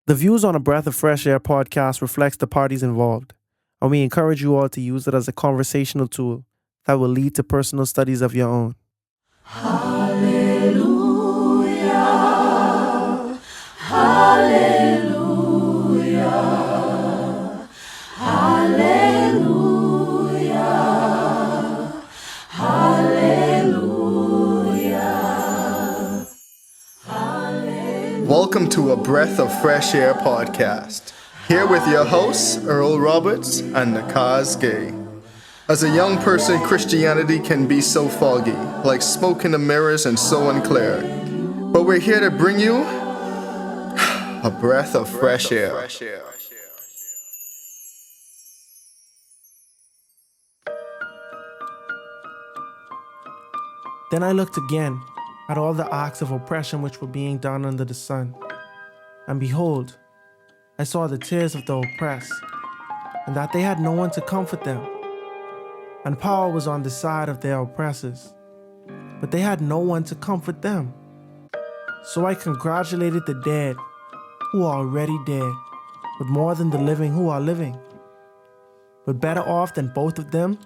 The views on a Breath of Fresh Air podcast reflects the parties involved, and we encourage you all to use it as a conversational tool that will lead to personal studies of your own. Hallelujah, hallelujah, hallelujah, hallelujah, hallelujah. Welcome to a Breath of Fresh Air podcast. Here with your hosts, Earl Roberts and Nakhaz Gay. As a young person, Christianity can be so foggy, like smoke in the mirrors and so unclear. But we're here to bring you a breath of fresh air. Then I looked again at all the acts of oppression which were being done under the sun. And behold, I saw the tears of the oppressed, and that they had no one to comfort them. And power was on the side of their oppressors, but they had no one to comfort them. So I congratulated the dead who are already dead, but more than the living who are living. But better off than both of them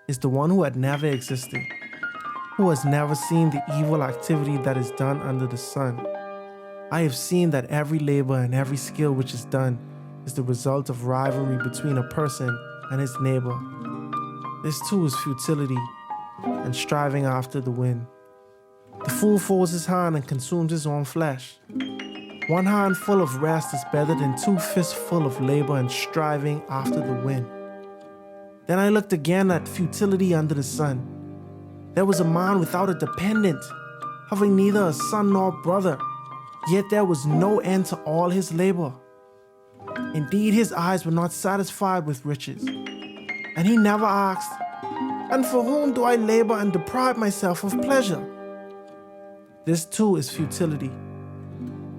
is the one who had never existed, who has never seen the evil activity that is done under the sun. I have seen that every labor and every skill which is done is the result of rivalry between a person and his neighbor. This too is futility and striving after the wind. The fool folds his hand and consumes his own flesh. One handful of rest is better than 2 fistfuls of labor and striving after the wind. Then I looked again at futility under the sun. There was a man without a dependent, having neither a son nor brother, yet there was no end to all his labor. Indeed, his eyes were not satisfied with riches, and he never asked, "And for whom do I labor and deprive myself of pleasure?" This too is futility,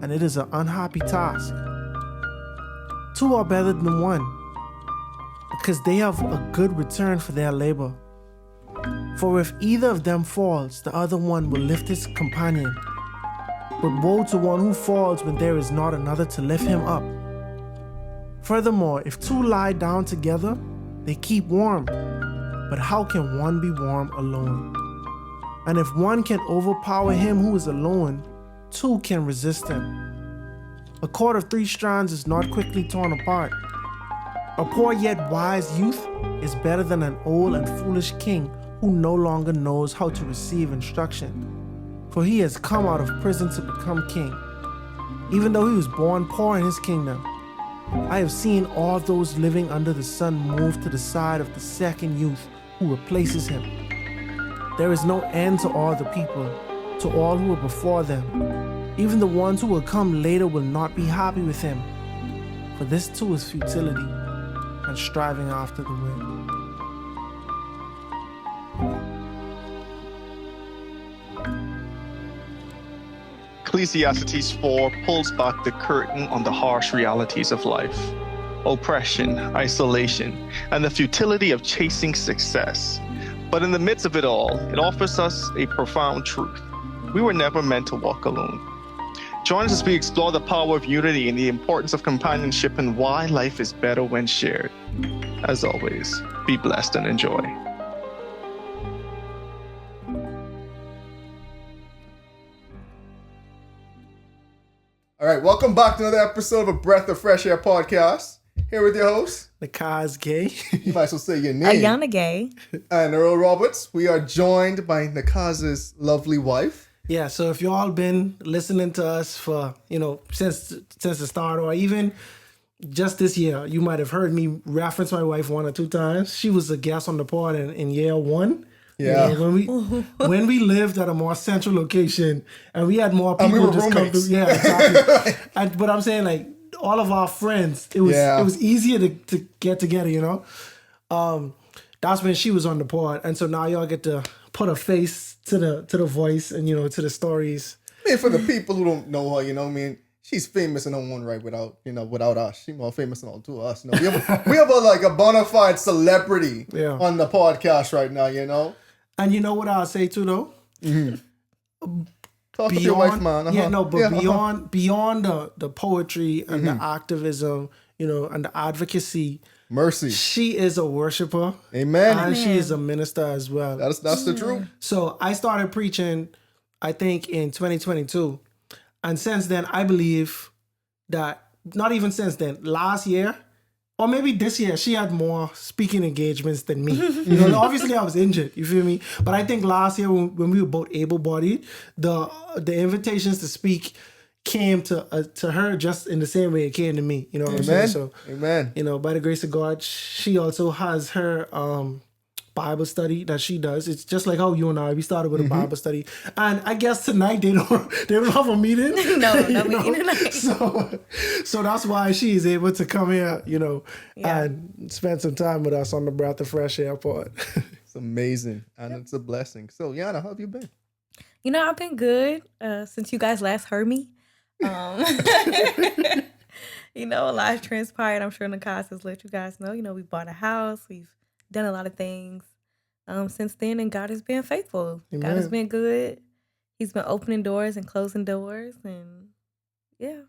and it is an unhappy task. 2 are better than 1, because they have a good return for their labor. For if either of them falls, the other one will lift his companion. But woe to one who falls when there is not another to lift him up. Furthermore, if 2 lie down together, they keep warm. But how can one be warm alone? And if one can overpower him who is alone, 2 can resist him. A cord of 3 strands is not quickly torn apart. A poor yet wise youth is better than an old and foolish king who no longer knows how to receive instruction. For he has come out of prison to become king, even though he was born poor in his kingdom. I have seen all those living under the sun move to the side of the second youth who replaces him. There is no end to all the people, to all who are before them. Even the ones who will come later will not be happy with him. For this too is futility and striving after the wind. Ecclesiastes 4 pulls back the curtain on the harsh realities of life, oppression, isolation, and the futility of chasing success. But in the midst of it all, it offers us a profound truth. We were never meant to walk alone. Join us as we explore the power of unity and the importance of companionship and why life is better when shared. As always, be blessed and enjoy. All right, welcome back to another episode of a Breath of Fresh Air podcast. Here with your host, Nakhaz Gay. you might as well say your name, Ayana Gay. and Earl Roberts. We are joined by Nakhaz's lovely wife. Yeah, so if you all been listening to us for, since the start, or even just this year, you might have heard me reference my wife 1 or 2 times. She was a guest on the pod in year 1. Yeah. When we lived at a more central location and we had more people we were just come roommates. through. Yeah, exactly. But I'm saying, like, all of our friends, it was easier to get together, That's when she was on the pod. And so now y'all get to put a face to the voice and, to the stories. I mean, for the people who don't know her, she's famous in her own right without us. She's more famous than all 2 of us. We have a bona fide celebrity on the podcast right now, And you know what I'll say too, though? Mm-hmm. Talk to your wife, man. Yeah, no, but beyond the poetry and the activism, you know, and the advocacy. Mercy. She is a worshiper. Amen. And she is a minister as well. That's the truth. So I started preaching, I think, in 2022. And since then, I believe that, not even since then, last year, or maybe this year, she had more speaking engagements than me. You know, obviously I was injured, you feel me? But I think last year when we were both able-bodied, the invitations to speak came to her just in the same way it came to me. You know what I'm saying? So, Amen. You know, by the grace of God, she also has her Bible study that she does. It's just like how you and we started with a Bible study. And I guess tonight they don't have a meeting. No meeting tonight. So that's why she is able to come here, you know, and spend some time with us on the Breath of Fresh Air pod. It's amazing. And it's a blessing. So, Yana, how have you been? You know, I've been good since you guys last heard me. You know, a lot has transpired. I'm sure Nakhaz has let you guys know. You know, we bought a house. We've done a lot of things since then, and God has been faithful. Amen. God has been good. He's been opening doors and closing doors, and yeah.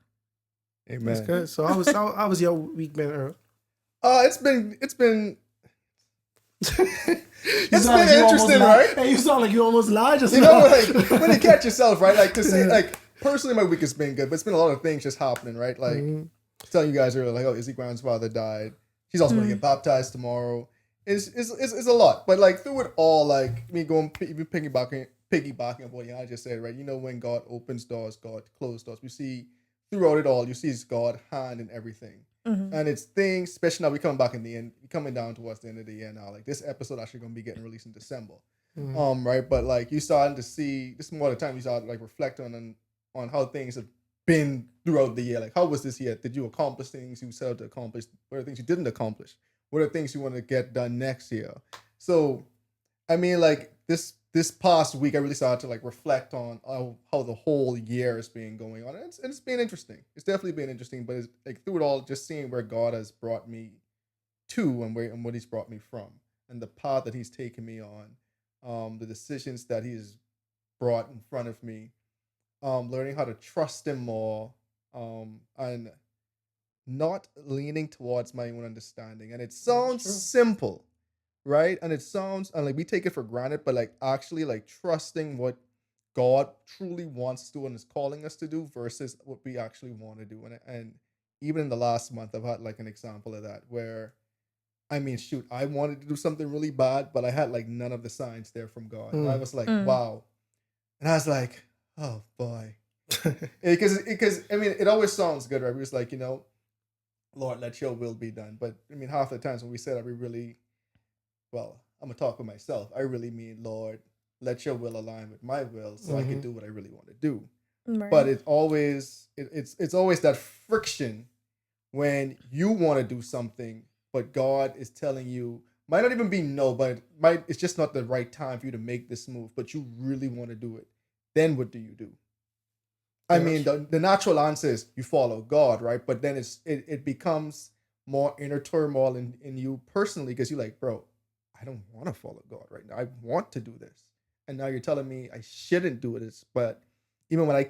Amen. That's good. So how was your week been, Earl? It's been it's been like interesting, right? Hey, you sound like you almost lied just now. You know, like when you catch yourself, right? Like to say, like personally, my week has been good, but it's been a lot of things just happening, right? Like telling you guys earlier, like, oh, Izzy Brown's father died. She's also going to get baptized tomorrow. It's a lot, but like through it all, like me going even piggybacking on what I just said, right? You know, when God opens doors, God closes doors. We see throughout it all, you see His God hand in everything, and it's things. Especially now, we coming back in the end, coming down towards the end of the year now. Like this episode actually going to be getting released in December, right? But like you starting to see this more of the time, you start like reflecting on how things have been throughout the year. Like how was this year? Did you accomplish things you set out to accomplish? What are things you didn't accomplish? What are things you want to get done next year? So, I mean, like this past week, I really started to like reflect on how the whole year has been going on, and it's been interesting. It's definitely been interesting, but it's like through it all, just seeing where God has brought me to and what He's brought me from, and the path that He's taken me on, the decisions that He's brought in front of me, learning how to trust Him more, and not leaning towards my own understanding. And it sounds simple, right? And it sounds, and like we take it for granted, but like actually like trusting what God truly wants to do and is calling us to do versus what we actually want to do. And even in the last month, I've had like an example of that where, I mean, shoot, I wanted to do something really bad, but I had like none of the signs there from God. And I was like, wow. And I was like, oh boy. Because I mean, it always sounds good, right? It was like, you know, Lord, let your will be done. But I mean, half the times when we say that, we really, well, I'm going to talk for myself. I really mean, Lord, let your will align with my will so I can do what I really want to do. Right. But it's always that friction when you want to do something, but God is telling you, might not even be no, but it's just not the right time for you to make this move, but you really want to do it. Then what do you do? I mean, the natural answer is you follow God, right? But then it becomes more inner turmoil in you personally because you're like, bro, I don't want to follow God right now. I want to do this. And now you're telling me I shouldn't do this. But even when I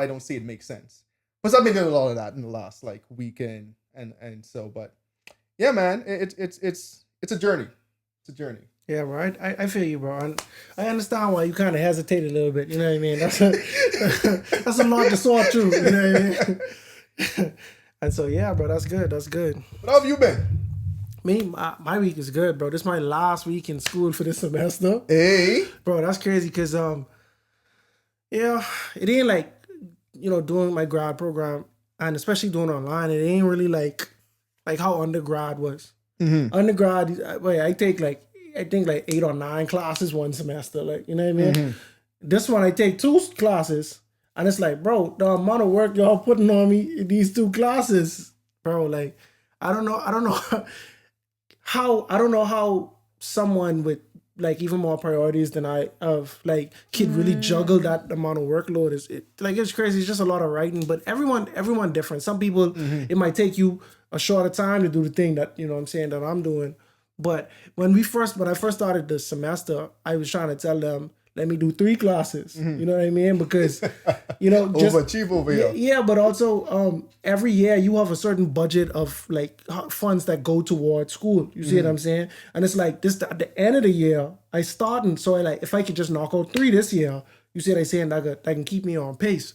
don't see it makes sense. But I've been doing a lot of that in the last like weekend and so, but yeah, man, it's a journey. It's a journey. Yeah, bro. I feel you, bro. And I understand why you kind of hesitate a little bit. You know what I mean? That's a lot to sort through. You know what I mean? And so, yeah, bro, that's good. That's good. What have you been? Me, my week is good, bro. This is my last week in school for this semester. Hey, bro, that's crazy because yeah, it ain't like, you know, doing my grad program and especially doing online. It ain't really like how undergrad was. Undergrad, I take like 8 or 9 classes one semester, like, you know what I mean? This one I take 2 classes, and it's like, bro, the amount of work y'all putting on me in these 2 classes, bro, like, I don't know how someone with like even more priorities than I have like could really juggle that amount of workload. It's crazy. It's just a lot of writing, but everyone different. Some people it might take you a shorter time to do the thing that, you know what I'm saying, that I'm doing. But when I first started the semester, I was trying to tell them, let me do 3 classes. You know what I mean? Because, you know, just overachieve over here. yeah, but also every year you have a certain budget of like funds that go towards school. You see what I'm saying? And it's like this at the end of the year, I starting. So I like if I could just knock out 3 this year, you see what I'm saying? That can keep me on pace.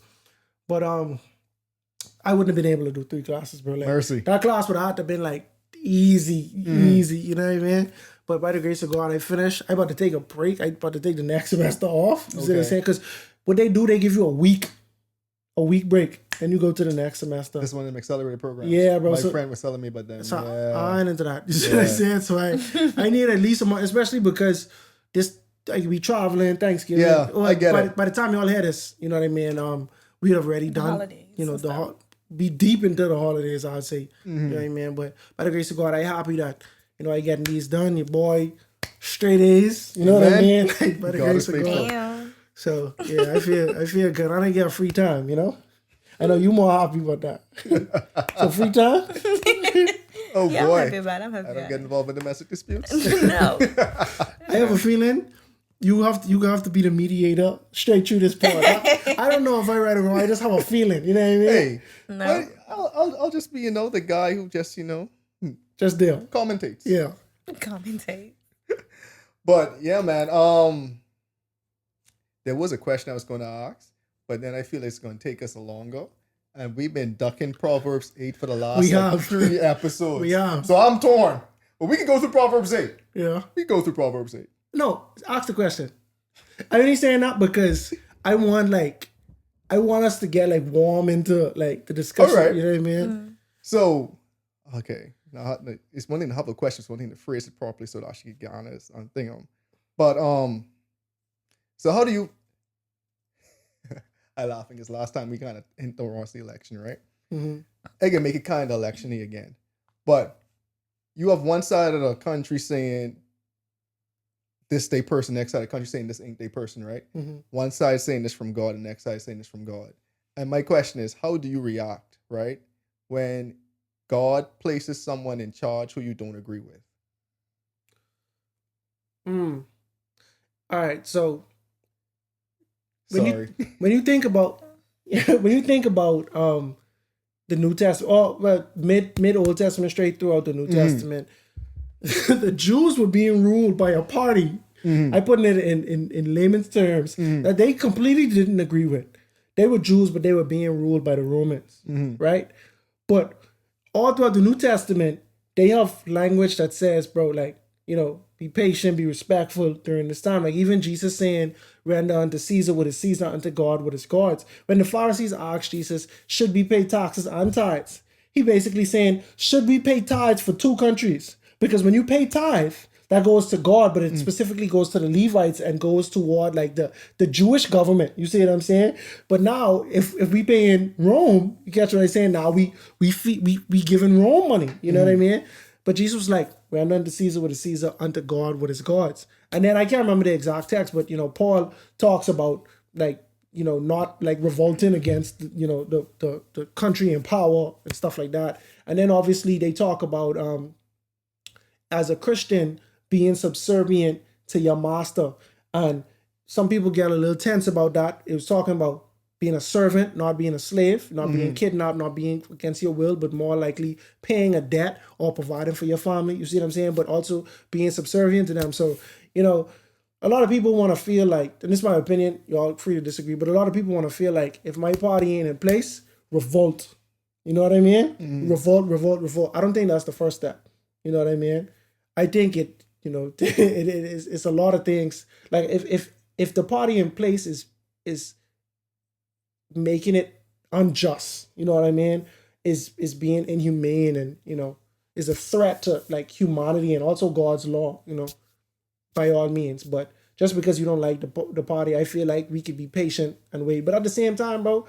But I wouldn't have been able to do 3 classes, bro. Like, Mercy. that class would have to been like easy. You know what I mean? But by the grace of God, I finished. I about to take a break. I about to take the next semester off. You see what I'm saying? Because what they do, they give you a week break, and you go to the next semester. This one of them accelerated programs. Yeah, bro. My friend was telling me about them. So I ain't into that. You see what I'm saying? So I need at least a month, especially because this like we traveling Thanksgiving. Yeah, I get it. By the time y'all hear this, you know what I mean. We have already done. Holidays You know and be deep into the holidays. I'd say. You know what I mean. But by the grace of God, I happy that I getting these done. Your boy, straight A's. You know what I mean? Like, by the grace of God. Damn. So yeah, I feel good. I didn't get free time. I know you more happy about that. So free time. Oh Yeah, boy. I'm happy about it. I'm happy I don't about get it. involved in domestic disputes. No. I have a feeling you have to be the mediator straight through this part. I don't know if I right or wrong. I just have a feeling. You know what I mean? Hey, No. I'll just be the guy who just Just there. commentates. Yeah. Commentate. But yeah, man. There was a question I was going to ask, but then I feel it's going to take us longer. And we've been ducking Proverbs 8 for the last 3 episodes. We have. So I'm torn. But we can go through Proverbs 8. Yeah. We can go through Proverbs 8. No, ask the question. I only saying that because I want us to get like warm into like the discussion. All right. You know what I mean? So, okay. Now, it's one thing to have a question, it's one thing to phrase it properly so that I should get honest on thing. But, so how do you, I laughing because last time we kind of endorsed the election, right? I can make it kind of election-y again. But you have one side of the country saying this they person, next side of the country saying this ain't they person, right? One side saying this from God, and the next side saying this from God. And my question is, how do you react, right? When God places someone in charge who you don't agree with? All right, so when you think about the New Testament, mid Old Testament straight throughout the New Testament, the Jews were being ruled by a party. I put it in layman's terms that they completely didn't agree with. They were Jews, but they were being ruled by the Romans, right? But all throughout the New Testament, they have language that says, bro, like, be patient, be respectful during this time. Like even Jesus saying, render unto Caesar what is Caesar, unto God what is God's. When the Pharisees asked Jesus, should we pay taxes and tithes? He basically saying, should we pay tithes for 2 countries? Because when you pay tithe, that goes to God, but it specifically goes to the Levites and goes toward like the Jewish government. You see what I'm saying? But now, if we pay in Rome, you catch what I'm saying? Now we giving Rome money. You know what I mean? But Jesus was like, render unto Caesar what is Caesar, unto God what is God's. And then I can't remember the exact text, but Paul talks about like not like revolting against the country and power and stuff like that. And then obviously they talk about as a Christian being subservient to your master. And some people get a little tense about that. It was talking about being a servant, not being a slave, not being kidnapped, not being against your will, but more likely paying a debt or providing for your family. You see what I'm saying? But also being subservient to them. So, a lot of people want to feel like, and this is my opinion, y'all free to disagree, but a lot of people want to feel like if my party ain't in place, revolt. You know what I mean? Revolt. I don't think that's the first step. You know what I mean? I think it's a lot of things. Like if the party in place is making it unjust, you know what I mean? Is being inhumane and, is a threat to like humanity and also God's law, by all means. But just because you don't like the party, I feel like we could be patient and wait. But at the same time, bro,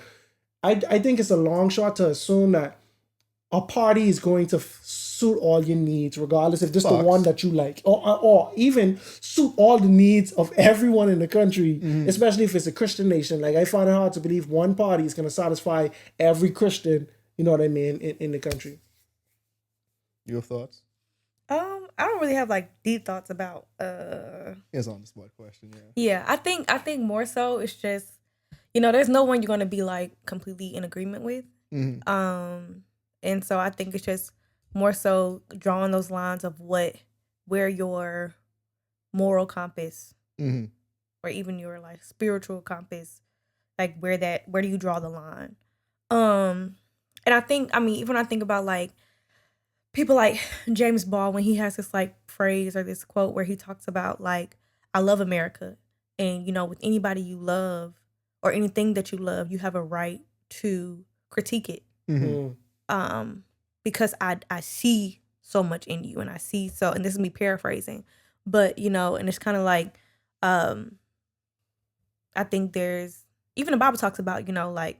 I think it's a long shot to assume that a party is going to suit all your needs, regardless if this is the one that you like, or even suit all the needs of everyone in the country, especially if it's a Christian nation. Like I find it hard to believe one party is going to satisfy every Christian, you know what I mean, in the country. Your thoughts? I don't really have like deep thoughts about It's on the spot question, yeah. yeah, I think more so it's just, there's no one you're gonna be like completely in agreement with. Mm-hmm. And so I think it's just more so drawing those lines of where your moral compass Mm-hmm. or even your like spiritual compass, like where do you draw the line? And I think, even when I think about like people like James Ball, when he has this like phrase or this quote where he talks about like, I love America. And, with anybody you love or anything that you love, you have a right to critique it. Mm-hmm. Because I see so much in you, and I see and this is me paraphrasing, but, and it's kind of like, I think there's, even the Bible talks about, like,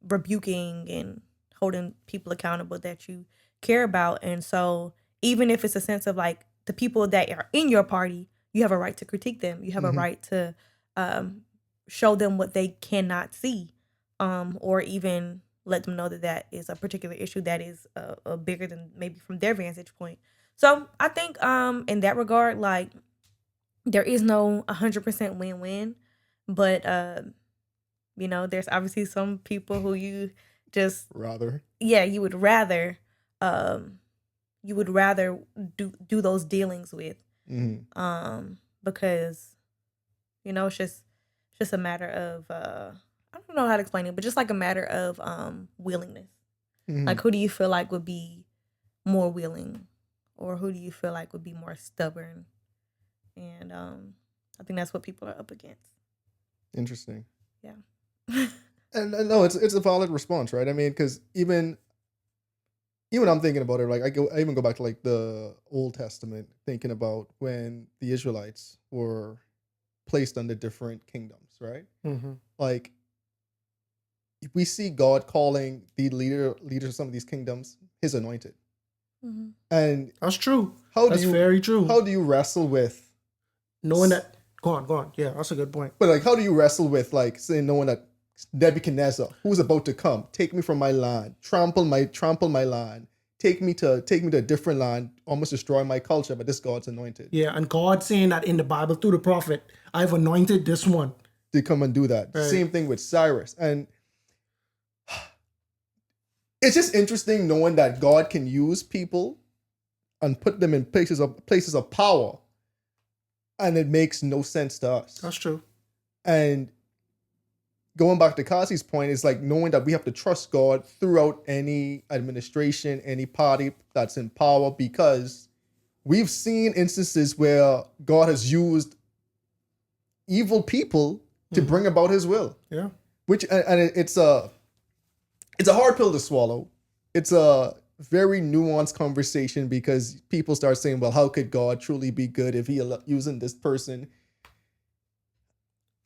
rebuking and holding people accountable that you care about. And so even if it's a sense of like the people that are in your party, you have a right to critique them. You have a right to show them what they cannot see, or even let them know that is a particular issue that is bigger than maybe from their vantage point. So I think in that regard, like, there is no 100% win-win, but there's obviously some people who you just you would rather do those dealings with, because it's just a matter of I don't know how to explain it, but just like a matter of willingness. Like, who do you feel like would be more willing, or who do you feel like would be more stubborn? And I think that's what people are up against. Interesting. Yeah. And no, it's a valid response, right? I mean, because even I'm thinking about it, like I even go back to like the Old Testament, thinking about when the Israelites were placed under different kingdoms, right? Like, we see God calling the leaders of some of these kingdoms his anointed. And that's true. That's very true. How do you wrestle with knowing that? Go on. Yeah, that's a good point. But like, how do you wrestle with like saying, knowing that Nebuchadnezzar, who's about to come, take me from my land, trample my land, take me to a different land, almost destroy my culture, but this God's anointed. Yeah, and God saying that in the Bible through the prophet, I've anointed this one to come and do that. Right. Same thing with Cyrus. And it's just interesting knowing that God can use people and put them in places of power, and it makes no sense to us. That's true. And going back to Kazi's point, is like knowing that we have to trust God throughout any administration, any party that's in power, because we've seen instances where God has used evil people to bring about his will. Yeah. It's a hard pill to swallow. It's a very nuanced conversation, because people start saying, well, how could God truly be good if he using this person?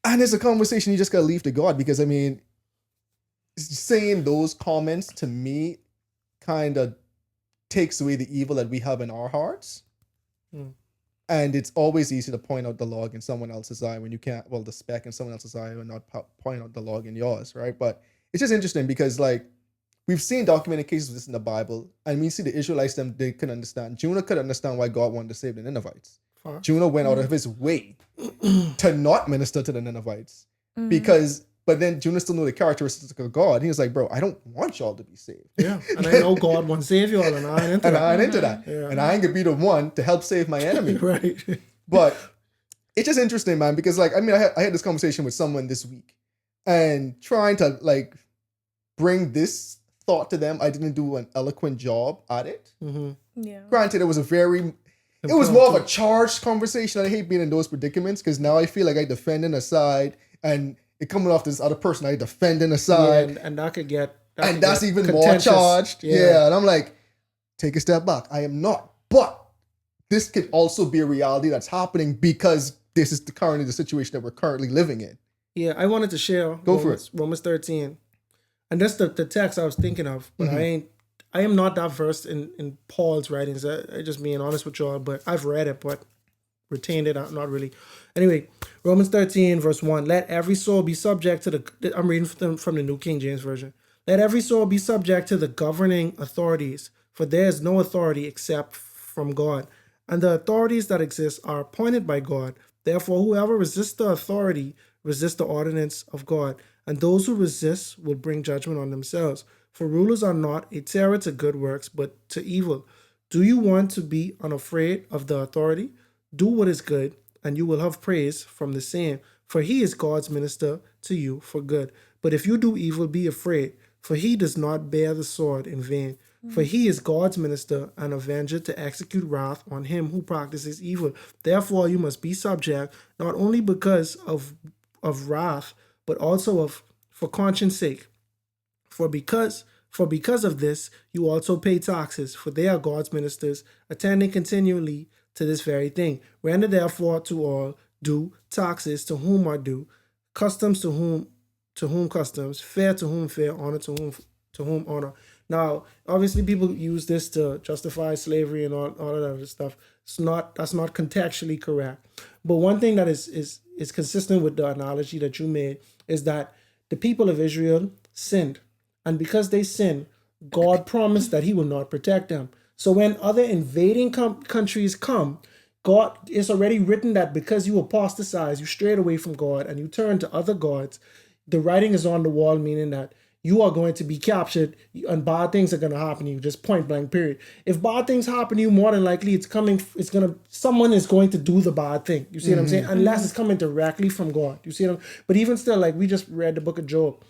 And it's a conversation you just got to leave to God, because I mean, saying those comments to me kind of takes away the evil that we have in our hearts. And it's always easy to point out the log in someone else's eye when you can't, the speck in someone else's eye, and not point out the log in yours, right? But it's just interesting because, like, we've seen documented cases of this in the Bible, and we see the Israelites, they couldn't understand. Jonah could understand why God wanted to save the Ninevites. Jonah went out of his way to not minister to the Ninevites, but then Jonah still knew the characteristics of God. He was like, bro, I don't want y'all to be saved. Yeah, and I know God wants to save y'all, and I ain't into that. Yeah. And I ain't gonna be the one to help save my enemy. Right. But it's just interesting, man, because like, I mean, I had this conversation with someone this week, and trying to like bring this thought to them. I didn't do an eloquent job at it. Yeah. Granted, it was more of a charged conversation. I hate being in those predicaments, because now I feel like I defending a side, and it coming off this other person I defending a side, and that could get that's even more charged. Yeah, and I'm like, take a step back. I am not, but this could also be a reality that's happening, because this is currently the situation that we're currently living in. Yeah, I wanted to share Romans 13, and that's the text I was thinking of, but I am not that versed in Paul's writings. I just being honest with y'all, but I've read it, but retained it, not really. Anyway, Romans 13, verse 1. Let every soul be subject to I'm reading from the New King James Version. Let every soul be subject to the governing authorities, for there is no authority except from God. And the authorities that exist are appointed by God. Therefore, whoever resists the authority resists the ordinance of God. And those who resist will bring judgment on themselves. For rulers are not a terror to good works, but to evil. Do you want to be unafraid of the authority? Do what is good, and you will have praise from the same. For he is God's minister to you for good. But if you do evil, be afraid, for he does not bear the sword in vain. For he is God's minister and avenger to execute wrath on him who practices evil. Therefore you must be subject, not only because of wrath, but also for conscience sake. For because of this, you also pay taxes, for they are God's ministers, attending continually to this very thing. Render therefore to all due, taxes to whom are due, customs to whom customs, fair to whom fair, honor to whom honor. Now, obviously, people use this to justify slavery and all of that other stuff. That's not contextually correct. But one thing that is consistent with the analogy that you made is that the people of Israel sinned. And because they sinned, God promised that he will not protect them. So when other invading countries come, God, it's already written that because you apostatize, you strayed away from God and you turn to other gods, the writing is on the wall, meaning that you are going to be captured and bad things are going to happen to you, just point blank, period. If bad things happen to you, more than likely someone is going to do the bad thing. You see what I'm saying? Unless it's coming directly from God. You see what I'm saying? But even still, like we just read the book of Job,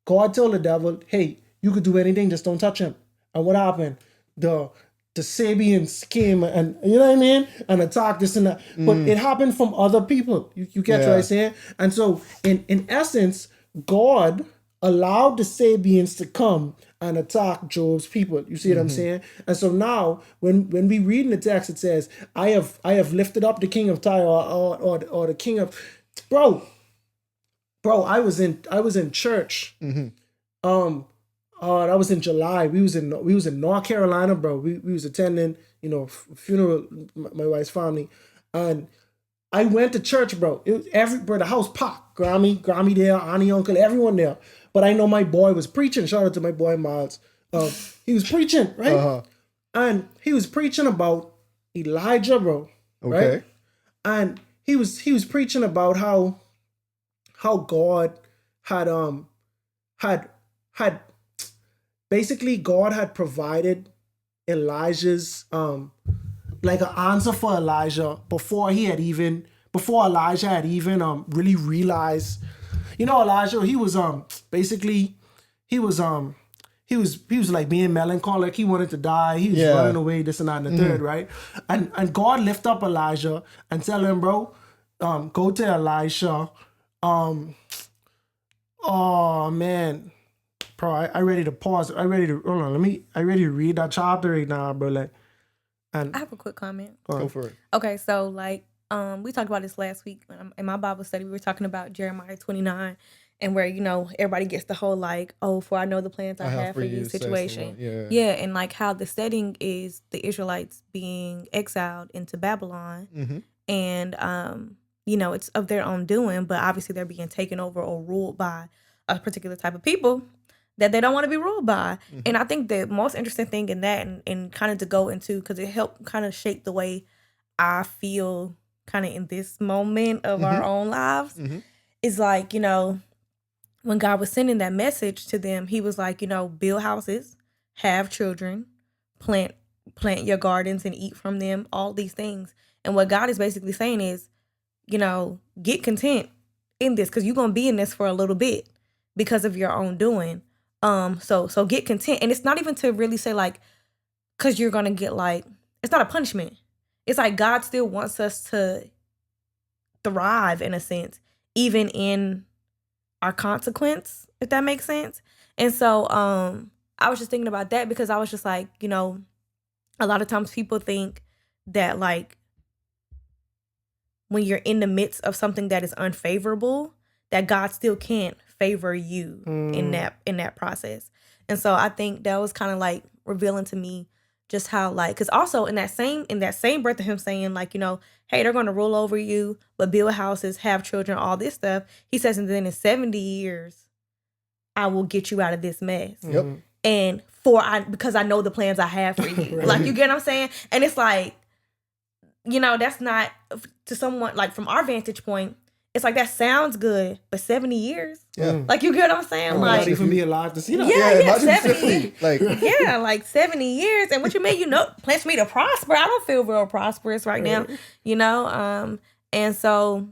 God told the devil, hey, you could do anything, just don't touch him. And what happened? The Sabians came and, you know what I mean? And attacked this and that. But it happened from other people. You get what I'm saying? And so in essence, God allowed the Sabians to come and attack Job's people. You see what I'm saying? And so now, when we read in the text, it says, I have lifted up the king of Tyre or the king of... Bro, I was in church. That was in July. We was in North Carolina, bro. We was attending, funeral, my wife's family, and I went to church, bro. It was the house packed. Grammy there, auntie, uncle, everyone there. But I know my boy was preaching. Shout out to my boy Miles. He was preaching, right? And he was preaching about Elijah, bro. Okay. Right? And he was preaching about how God had basically God had provided Elijah's like an answer for Elijah before Elijah had even really realized. Elijah, he was like being melancholic. He wanted to die. He was running away, this and that and the third, right? And God lift up Elijah and tell him, bro, go to Elisha. Oh man, bro, I ready to pause. I ready to read that chapter right now, bro. And I have a quick comment. Go for it. Okay, so we talked about this last week in my Bible study. We were talking about Jeremiah 29, and where everybody gets the whole for I know the plans I have for you situation. Yeah, and how the setting is the Israelites being exiled into Babylon, and it's of their own doing, but obviously they're being taken over or ruled by a particular type of people that they don't want to be ruled by. And I think the most interesting thing in that, and kind of to go into, because it helped kind of shape the way I feel kind of in this moment of our own lives, is when God was sending that message to them, he was like, build houses, have children, plant your gardens and eat from them, all these things. And what God is basically saying is, get content in this, because you're going to be in this for a little bit because of your own doing. So get content. And it's not even to really say because you're going to get it's not a punishment. It's God still wants us to thrive in a sense, even in our consequence, if that makes sense. And so I was just thinking about that, because I was just a lot of times people think that when you're in the midst of something that is unfavorable, that God still can't favor you in that process. And so I think that was kind of revealing to me just how because also in that same breath of him saying hey, they're going to rule over you, but build houses, have children, all this stuff. He says, and then in 70 years, I will get you out of this mess. Yep. and because I know the plans I have for you. Right. Like, you get what I'm saying? And it's like, that's not, to someone, like, from our vantage point, it's like, that sounds good, but 70 years? Yeah. Like, you get what I'm saying? I might Like, not even be alive to see that. Yeah, imagine 70. 50. Like, yeah, like 70 years. And what you mean, plans for me to prosper? I don't feel real prosperous right now, and so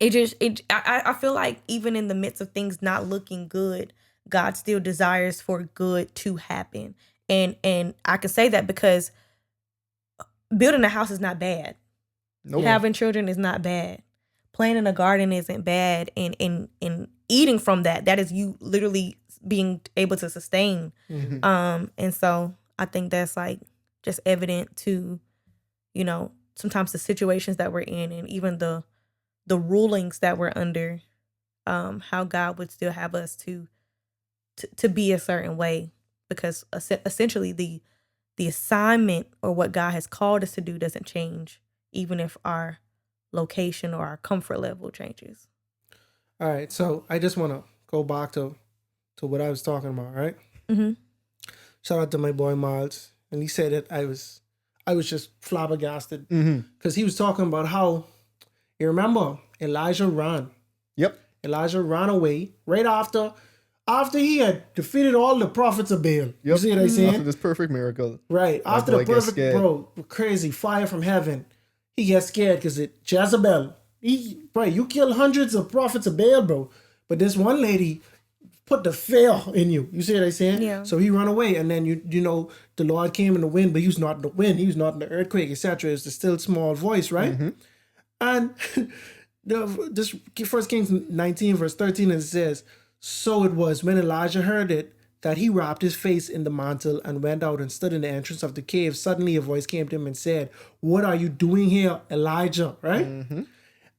I feel like even in the midst of things not looking good, God still desires for good to happen. And I can say that because building a house is not bad. nope. Having children is not bad. Planting a garden isn't bad. And eating from that is you literally being able to sustain. And so I think that's like just evident to, sometimes the situations that we're in, and even the rulings that we're under, how God would still have us to be a certain way, because essentially the assignment or what God has called us to do doesn't change, even if our location or our comfort level changes. All right, so I just want to go back to what I was talking about, right? Mm-hmm. Shout out to my boy Miles, and he said that I was just flabbergasted because he was talking about how, you remember, Elijah ran. Yep. Elijah ran away right after he had defeated all the prophets of Baal. Yep. You see what I'm saying? After this perfect miracle. Right. My After boy the gets perfect, scared. crazy fire from heaven, he gets scared because Jezebel, you kill hundreds of prophets of Baal, bro. But this one lady put the fear in you. You see what I'm saying? Yeah. So he ran away, and then the Lord came in the wind, but he was not in the wind. He was not in the earthquake, etc. It's the still small voice, right? And this 1 Kings 19 verse 13, and it says, "So it was when Elijah heard it, that he wrapped his face in the mantle and went out and stood in the entrance of the cave. Suddenly a voice came to him and said, 'What are you doing here, Elijah?'" Right?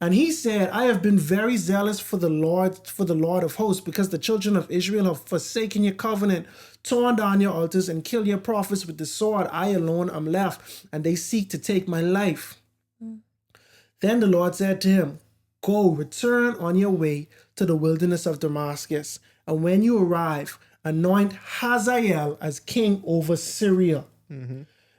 And he said, "I have been very zealous for the Lord of hosts, because the children of Israel have forsaken your covenant, torn down your altars, and killed your prophets with the sword. I alone am left, and they seek to take my life." Then the Lord said to him, "Go, return on your way to the wilderness of Damascus, and when you arrive, anoint Hazael as king over Syria."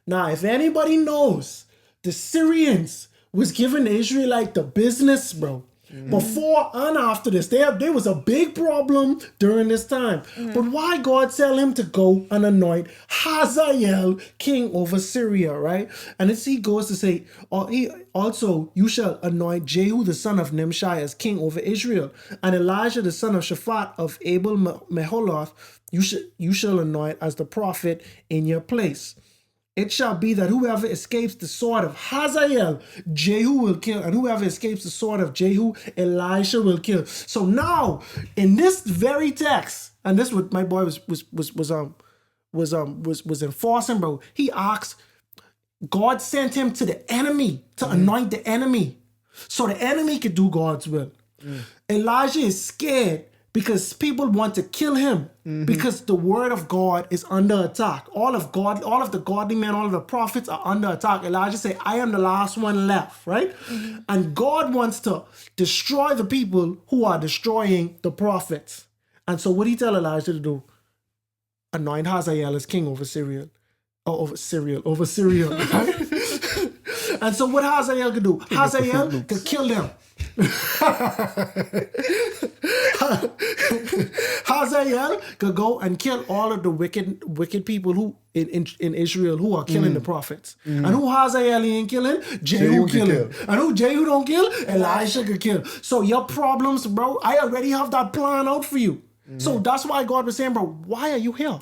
Now, if anybody knows, the Syrians was giving the Israelite the business, bro. Before and after this, there was a big problem during this time. But why God tell him to go and anoint Hazael king over Syria, right? And he goes to say, you shall anoint Jehu the son of Nimshi as king over Israel, and Elijah the son of Shaphat of Abel Meholoth you shall anoint as the prophet in your place. It shall be that whoever escapes the sword of Hazael, Jehu will kill, and whoever escapes the sword of Jehu, Elisha will kill. So now, in this very text, and this is what my boy was enforcing, bro. He asked, God sent him to the enemy to anoint the enemy, so the enemy could do God's will. Elijah is scared because people want to kill him, because the word of God is under attack. All of the godly men, all of the prophets are under attack. Elijah said, "I am the last one left," right? And God wants to destroy the people who are destroying the prophets. And so what did he tell Elijah to do? Anoint Hazael as king over Syria. Over Syria. Right? And so what Hazael could do? Hazael could kill them. Hazael could go and kill all of the wicked people who in Israel who are killing the prophets. And who Hazael ain't killing? Jehu killing. And who Jehu don't kill? Elisha could kill. So your problems, bro, I already have that plan out for you. So that's why God was saying, bro, why are you here?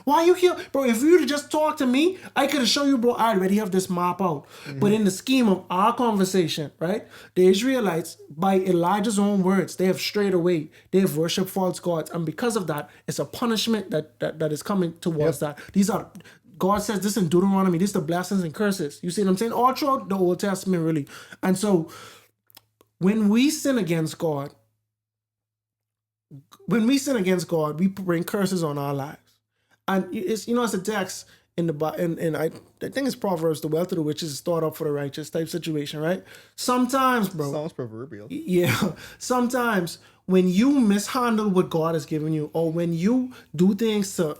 Why are you here? Bro, if you would have just talked to me, I could have shown you, bro, I already have this map out. But in the scheme of our conversation, right, the Israelites, by Elijah's own words, they have strayed away. They have worshipped false gods. And because of that, it's a punishment that is coming towards that. These are, God says this in Deuteronomy, these are the blessings and curses. You see what I'm saying? All throughout the Old Testament, really. And so, when we sin against God, we bring curses on our lives. And it's it's a text in the and I think it's Proverbs, the wealth of the rich is stored up for the righteous type situation, right? Sometimes, bro. Sounds proverbial. Yeah. Sometimes when you mishandle what God has given you, or when you do things to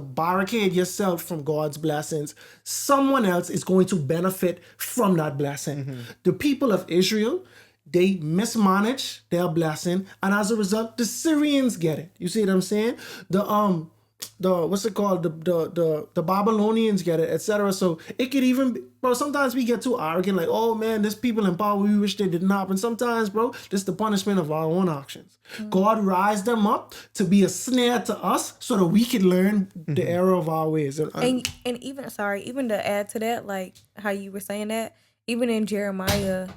barricade yourself from God's blessings, someone else is going to benefit from that blessing. The people of Israel, they mismanage their blessing, and as a result, the Syrians get it. You see what I'm saying? The what's it called? The Babylonians get it, etc. So it could even be, bro, sometimes we get too arrogant, like, oh man, there's people in power, we wish they didn't happen. Sometimes, bro, this is the punishment of our own actions. God rise them up to be a snare to us so that we can learn the error of our ways. And even to add to that, like how you were saying that, even in Jeremiah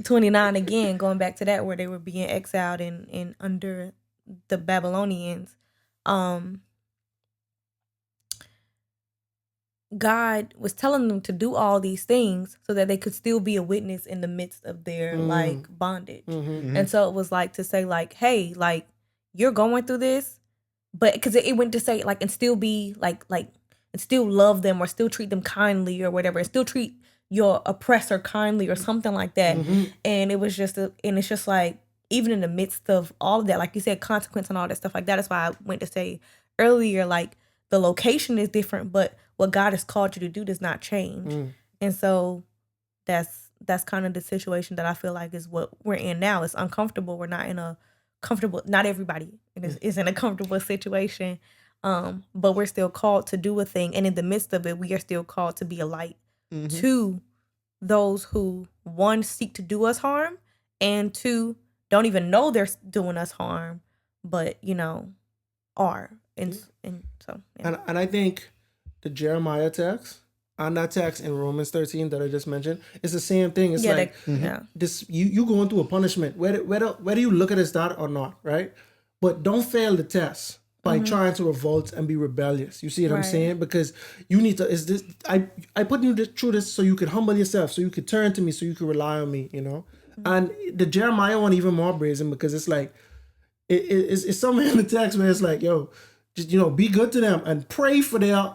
29 again, going back to that, where they were being exiled and under the Babylonians, God was telling them to do all these things so that they could still be a witness in the midst of their like bondage. And so it was like to say like, hey, like you're going through this, but because it went to say like, and still be like and still love them or still treat them kindly or whatever, and still treat your oppressor kindly or something like that. And it was just and it's just like, even in the midst of all of that, like you said, consequence and all that stuff like that. That's why I went to say earlier, like the location is different, but what God has called you to do does not change. And so that's kind of the situation that I feel like is what we're in now. It's uncomfortable. We're not in a comfortable, not everybody is in a comfortable situation. But we're still called to do a thing. And in the midst of it, we are still called to be a light to those who, one, seek to do us harm, and two, don't even know they're doing us harm, but, you know, are. And so, yeah. And I think the Jeremiah text and that text in Romans 13 that I just mentioned, it's the same thing. It's this, you going through a punishment, whether you look at it as that or not, right? But don't fail the test by trying to revolt and be rebellious. You see what I'm saying? Because you need to, I put you through this so you could humble yourself, so you could turn to me, so you could rely on me, you know? And the Jeremiah one even more brazen, because it's like, it's somewhere in the text where it's like, yo, just, you know, be good to them and pray for their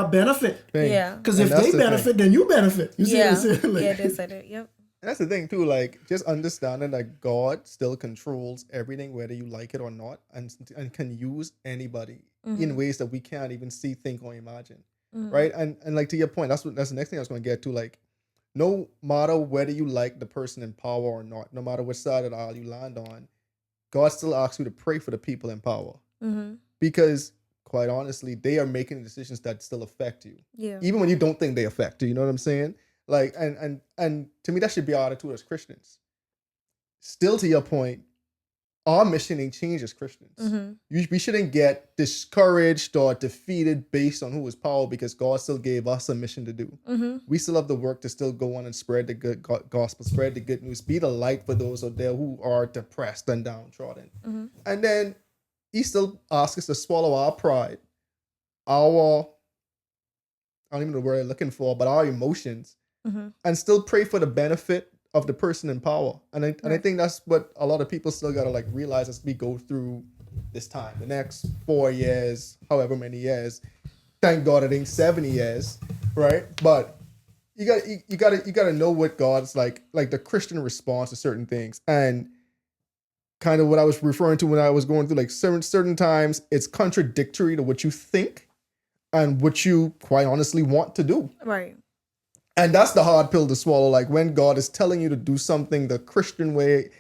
benefit. Yeah. Because if they benefit, then you benefit. You see what I'm saying? Like, they said it. Yep. And that's the thing too, like just understanding that God still controls everything, whether you like it or not, and can use anybody in ways that we can't even see, think, or imagine. Right? And like to your point, that's the next thing I was going to get to. Like, no matter whether you like the person in power or not, no matter which side of the aisle you land on, God still asks you to pray for the people in power. Because quite honestly, they are making decisions that still affect you. Yeah. Even when you don't think they affect you, you know what I'm saying? Like, and to me, that should be our attitude as Christians. Still, to your point, our mission ain't changed as Christians. We shouldn't get discouraged or defeated based on who is power, because God still gave us a mission to do. We still have the work to still go on and spread the good gospel, spread the good news, be the light for those out there who are depressed and downtrodden. And then He still asks us to swallow our pride, I don't even know the word I'm looking for, but our emotions, and still pray for the benefit of the person in power. And I think that's what a lot of people still gotta like realize as we go through this time, the next 4 years, however many years. Thank God it ain't 70 years, right? But you gotta know what God's like the Christian response to certain things. And kind of what I was referring to when I was going through like certain times, it's contradictory to what you think and what you quite honestly want to do. Right. And that's the hard pill to swallow. Like when God is telling you to do something the Christian way,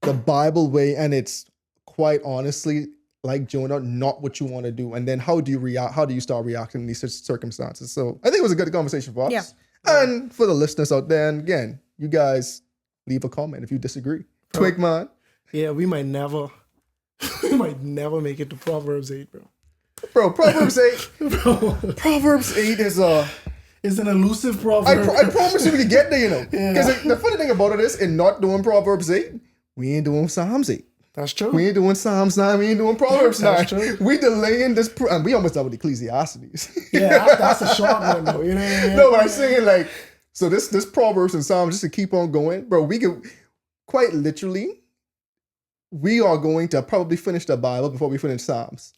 the Bible way, and it's quite honestly, like Jonah, not what you want to do. And then how do you react? How do you start reacting in these circumstances? So I think it was a good conversation for us. Yeah. And for the listeners out there, and again, you guys leave a comment if you disagree. Twig man. Yeah, we might never make it to Proverbs 8, bro. Bro, Proverbs 8. Proverbs 8 is it's an elusive proverb. I promise you we can get there, you know. Because the funny thing about it is, in not doing Proverbs 8, we ain't doing Psalms 8. That's true. We ain't doing Psalms 9. We ain't doing Proverbs 9. That's true. We delaying this, and we almost done with Ecclesiastes. Yeah, that's a short one, though. You know what I mean? No, but I'm saying like, so this Proverbs and Psalms, just to keep on going, bro, we could quite literally, we are going to probably finish the Bible before we finish Psalms.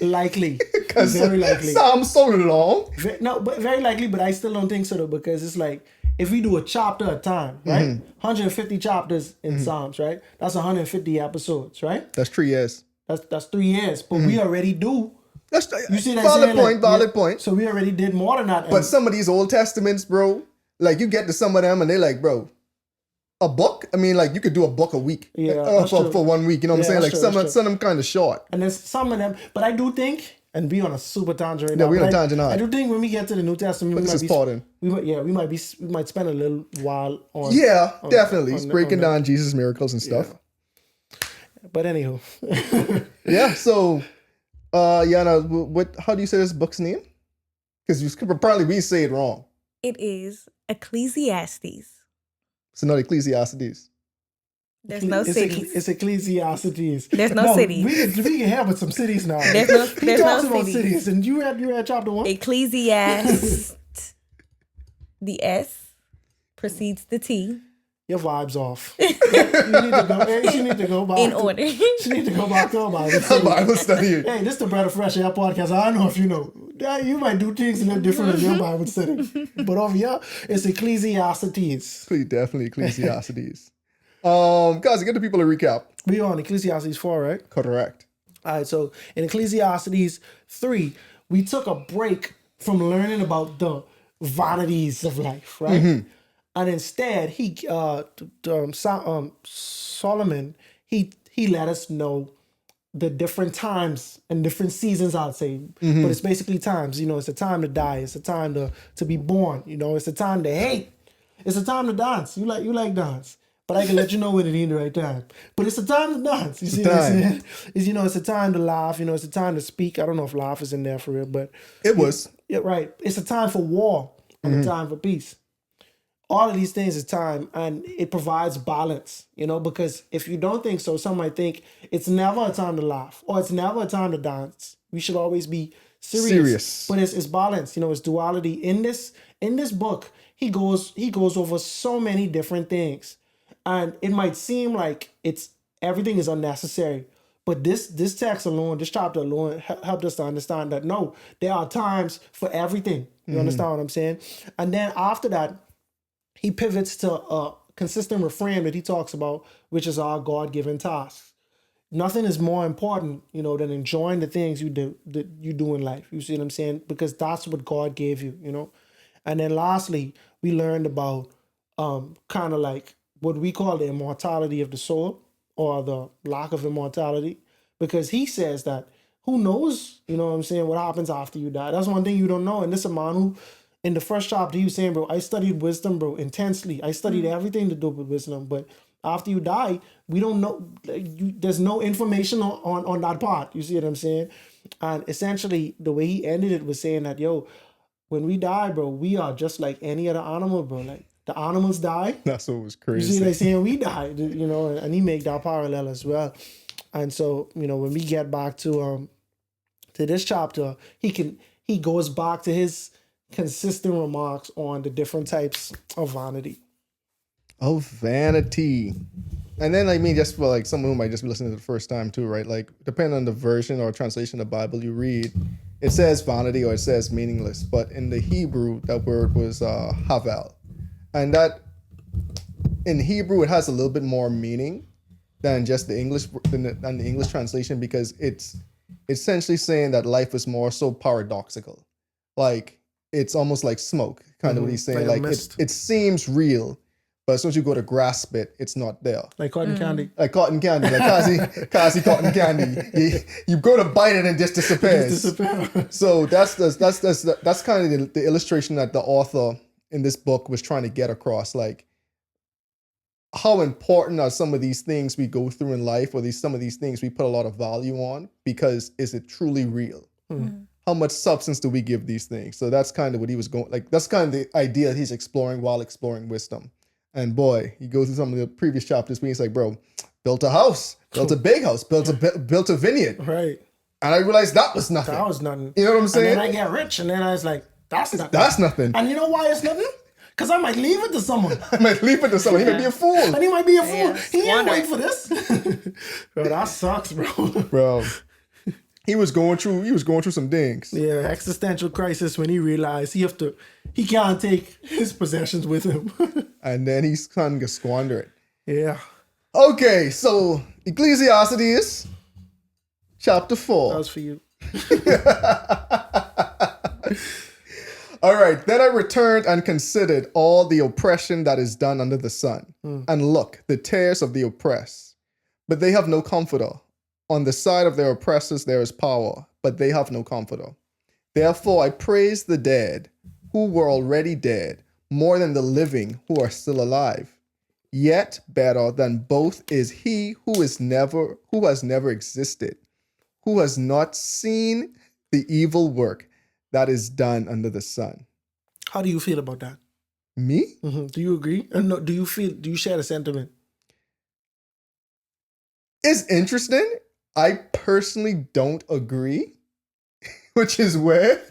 Likely. Very likely. Psalms so long. But very likely, but I still don't think so though, because it's like, if we do a chapter at a time, right? 150 chapters in Psalms, right? That's 150 episodes, right? That's 3 years. That's 3 years. But we already do. That's You see that valid saying, point. like, Valid yeah, point. So we already did more than that. But some of these Old Testaments, bro, like you get to some of them and they're like, bro, a book? I mean, like you could do a book a week. Yeah, for 1 week. You know what I'm saying? Like that's some true, of them kind of short. And there's some of them, but I do think, and be on a super tangent right Yeah, now. we're on but a tangent now. I do think when we get to the New Testament, But we this might is be, pardon. we might spend a little while on. Yeah, on- definitely. on- It's on breaking that. down Jesus' miracles and stuff. But anywho, Yeah. So, Yana, how do you say this book's name? Because probably we say it wrong. It is Ecclesiastes. It's not Ecclesiastes. There's no cities. It's Ecclesiastes. There's no cities. We can have with some cities now. There's no- he there's talks no about cities. cities, and you had chapter 1. Ecclesiastes. The S precedes the T. Your vibes off. You need to go. Hey, she need to go back. In order. She need to go back to her Bible study. Bible study. Hey, this is the Bread of Fresh Air podcast. I don't know if you know. Yeah, you might do things a little different in your Bible study. But over here, it's Ecclesiastes. Definitely Ecclesiastes. Guys, get the people a recap. We on Ecclesiastes 4, right? Correct. All right, so in Ecclesiastes 3, we took a break from learning about the vanities of life, right? And instead, Solomon, he let us know the different times and different seasons, I'd say. But it's basically times. You know, it's a time to die. It's a time to be born. You know, it's a time to hate. It's a time to dance. You like dance. But I can let you know when it ain't the right time. But it's a time to dance. You see what I'm saying? It's a time to laugh. You know, it's a time to speak. I don't know if laugh is in there for real, but It was. yeah, right. It's a time for war and a time for peace. All of these things is time, and it provides balance, you know, because if you don't think so, some might think it's never a time to laugh or it's never a time to dance. We should always be serious. But it's balance, you know, it's duality. In this book, he goes over so many different things. And it might seem like everything is unnecessary. But this text alone, this chapter alone, helped us to understand that no, there are times for everything. You understand what I'm saying? And then after that, he pivots to a consistent refrain that he talks about, which is our God-given tasks. Nothing is more important, you know, than enjoying the things you do in life. You see what I'm saying? Because that's what God gave you, you know. And then lastly, we learned about kind of like what we call the immortality of the soul, or the lack of immortality, because he says that who knows, you know what I'm saying, what happens after you die. That's one thing you don't know. And this is a man who, in the first chapter, he was saying, bro, I studied wisdom, bro, intensely. I studied everything to do with wisdom. But after you die, we don't know. There's no information on that part. You see what I'm saying? And essentially, the way he ended it was saying that, yo, when we die, bro, we are just like any other animal, bro. Like, the animals die. That's what was You crazy. see, they saying we died, you know, and he made that parallel as well. And so, you know, when we get back to this chapter, he goes back to his consistent remarks on the different types of vanity. Of vanity. And then, I mean, just for like someone who might just be listening to the first time too, right? Like, depending on the version or translation of the Bible you read, it says vanity or it says meaningless. But in the Hebrew, that word was havel. And that, in Hebrew, it has a little bit more meaning than just the English translation, because it's essentially saying that life is more so paradoxical. Like, it's almost like smoke, kind of what he's saying. Like a Like mist. it seems real, but as soon as you go to grasp it, it's not there. Like cotton candy. Like cotton candy, like Kazi cotton candy. You go to bite it and it just disappears. So that's kind of the illustration that the author in this book was trying to get across. Like, how important are some of these things we go through in life, or some of these things we put a lot of value on, because is it truly real? How much substance do we give these things? So that's kind of what he was going, like, that's kind of the idea that he's exploring while exploring wisdom. And boy, he goes through some of the previous chapters where he's like, bro, built a house, built a big house, built a vineyard. Right. And I realized that was nothing. That was nothing. You know what I'm saying? And then I get rich, and then I was like, that's nothing. That's nothing. And you know why it's nothing? Because I might leave it to someone. I might leave it to someone. He might be a fool. And he might be a fool. Yeah, He ain't squander wait it. for this. Bro, that sucks, bro. Bro. he was going through some things. Yeah, existential crisis when he realized he can't take his possessions with him. And then he's kind of squander it. Yeah, Okay, so Ecclesiastes chapter 4. that was for you. All right, then I returned and considered all the oppression that is done under the sun. And look, the tears of the oppressed. But they have no comforter. On the side of their oppressors there is power, but they have no comforter. Therefore I praise the dead, who were already dead, more than the living who are still alive. Yet better than both is he who has never existed, who has not seen the evil work that is done under the sun. How do you feel about that? Me? Do you agree? Or no, do you share the sentiment? It's interesting. I personally don't agree, which is weird.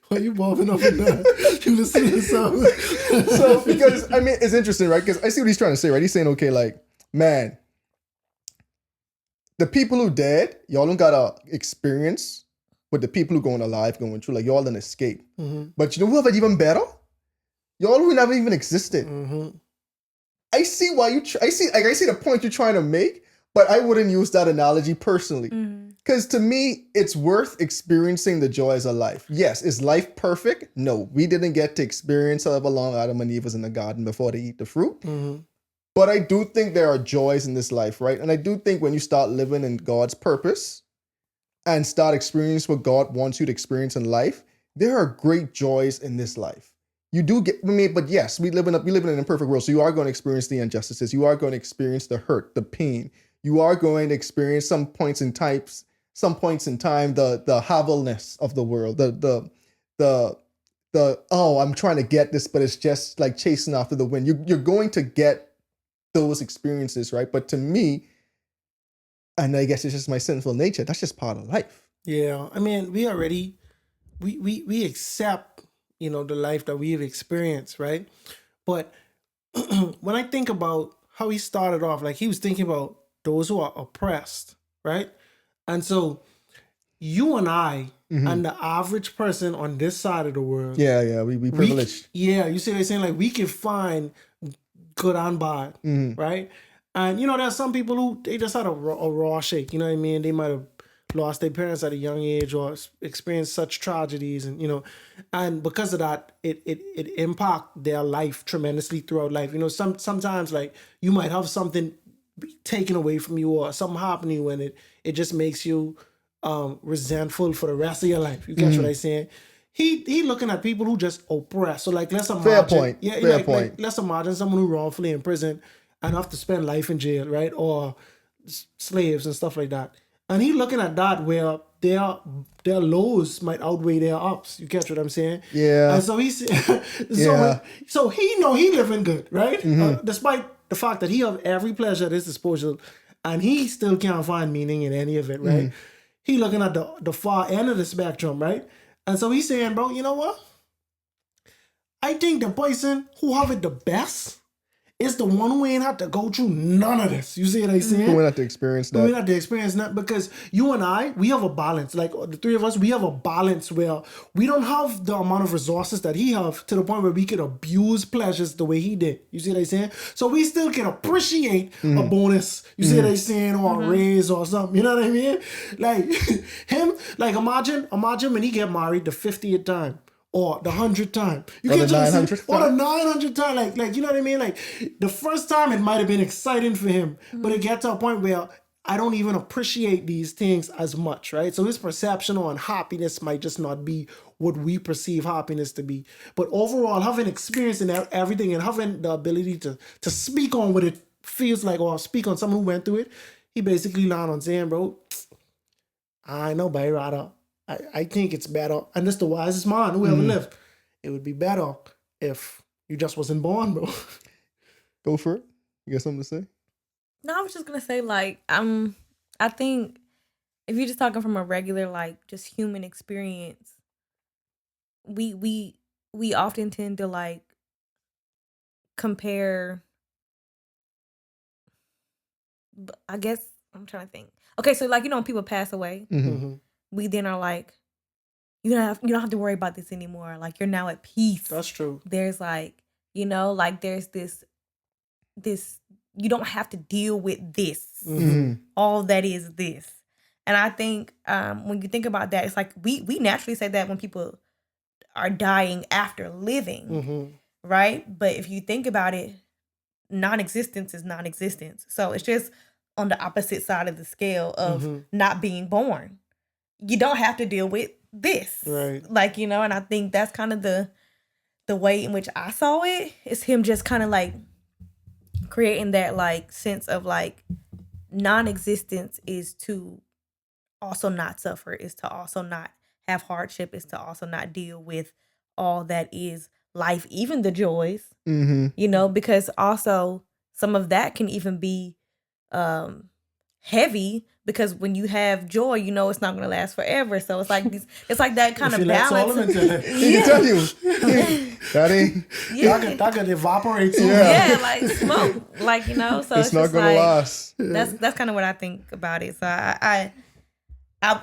Why are you bobbing up and down? You listen to the sound. So, because, I mean, it's interesting, right? Because I see what he's trying to say, right? He's saying, okay, like, man, the people who dead, y'all don't got to experience what the people who going alive going through. Like, y'all done escape. But you know who have it even better? Y'all who never even existed. I see why I see the point you're trying to make, but I wouldn't use that analogy personally. Because to me, it's worth experiencing the joys of life. Yes, is life perfect? No, we didn't get to experience however long Adam and Eve was in the garden before they eat the fruit. But I do think there are joys in this life, right? And I do think when you start living in God's purpose and start experiencing what God wants you to experience in life, there are great joys in this life. You do get, I mean, but yes, we live in an imperfect world. So you are going to experience the injustices. You are going to experience the hurt, the pain. You are going to experience some points in time, the havelness of the world, the oh, I'm trying to get this, but it's just like chasing after the wind. You're going to get those experiences, right? But to me, and I guess it's just my sinful nature, that's just part of life. Yeah, I mean, we accept, the life that we've experienced, right? But when I think about how he started off, like he was thinking about those who are oppressed, right? And so you and I and the average person on this side of the world. Yeah, we privileged. You see what I'm saying? Like we can find good and bad, right? And there's some people who they just had a raw shake, you know what I mean? They might have lost their parents at a young age or experienced such tragedies, and and because of that, it impact their life tremendously throughout life. Sometimes like you might have something taken away from you or something happen to you, and it just makes you resentful for the rest of your life. You catch what I'm saying? He looking at people who just oppress. So like let's imagine, fair point. Like, let's imagine someone who wrongfully in prison and have to spend life in jail, right? Or slaves and stuff like that. And he looking at that where their lows might outweigh their ups. You catch what I'm saying? Yeah. And so he's so he know he living good, right? Despite the fact that he have every pleasure at his disposal, and he still can't find meaning in any of it, right? He looking at the far end of the spectrum, right? And so he's saying, bro, you know what? I think the person who have it the best is the one who ain't have to go through none of this. You see what I'm saying? Who ain't have to experience that. We ain't have to experience that because you and I, we have a balance. Like the three of us, we have a balance where we don't have the amount of resources that he have to the point where we can abuse pleasures the way he did. You see what I'm saying? So we still can appreciate a bonus. You see what I'm saying? Or a raise or something. You know what I mean? Like him, like imagine when he get married the 50th time. Or the 100th time. You or can't the just 900th time. Or the 900th time. Like you know what I mean? Like the first time it might have been exciting for him, but it gets to a point where I don't even appreciate these things as much, right? So his perception on happiness might just not be what we perceive happiness to be. But overall, having experience in everything and having the ability to speak on what it feels like or speak on someone who went through it, he basically landed on saying, bro, I know, but rather I think it's better, and this the wisest man who ever lived. It would be better if you just wasn't born, bro. Go for it. You got something to say? No, I was just gonna say like I think if you're just talking from a regular like just human experience, we often tend to like compare. I guess I'm trying to think. Okay, so like, when people pass away, we then are like, you don't have to worry about this anymore. Like, you're now at peace. That's true. There's like, like there's this, you don't have to deal with this. All that is this. And I think when you think about that, it's like we naturally say that when people are dying after living, right? But if you think about it, non-existence is non-existence. So it's just on the opposite side of the scale of not being born. You don't have to deal with this. Right. Like, and I think that's kind of the way in which I saw it. Is him just kind of like creating that like sense of like non-existence is to also not suffer, is to also not have hardship, is to also not deal with all that is life, even the joys, because also some of that can even be heavy, because when you have joy, it's not going to last forever. So it's like it's like that kind of balance. He can tell you, that could evaporate too. Yeah, like smoke, like so it's not going to last. That's kind of what I think about it. So I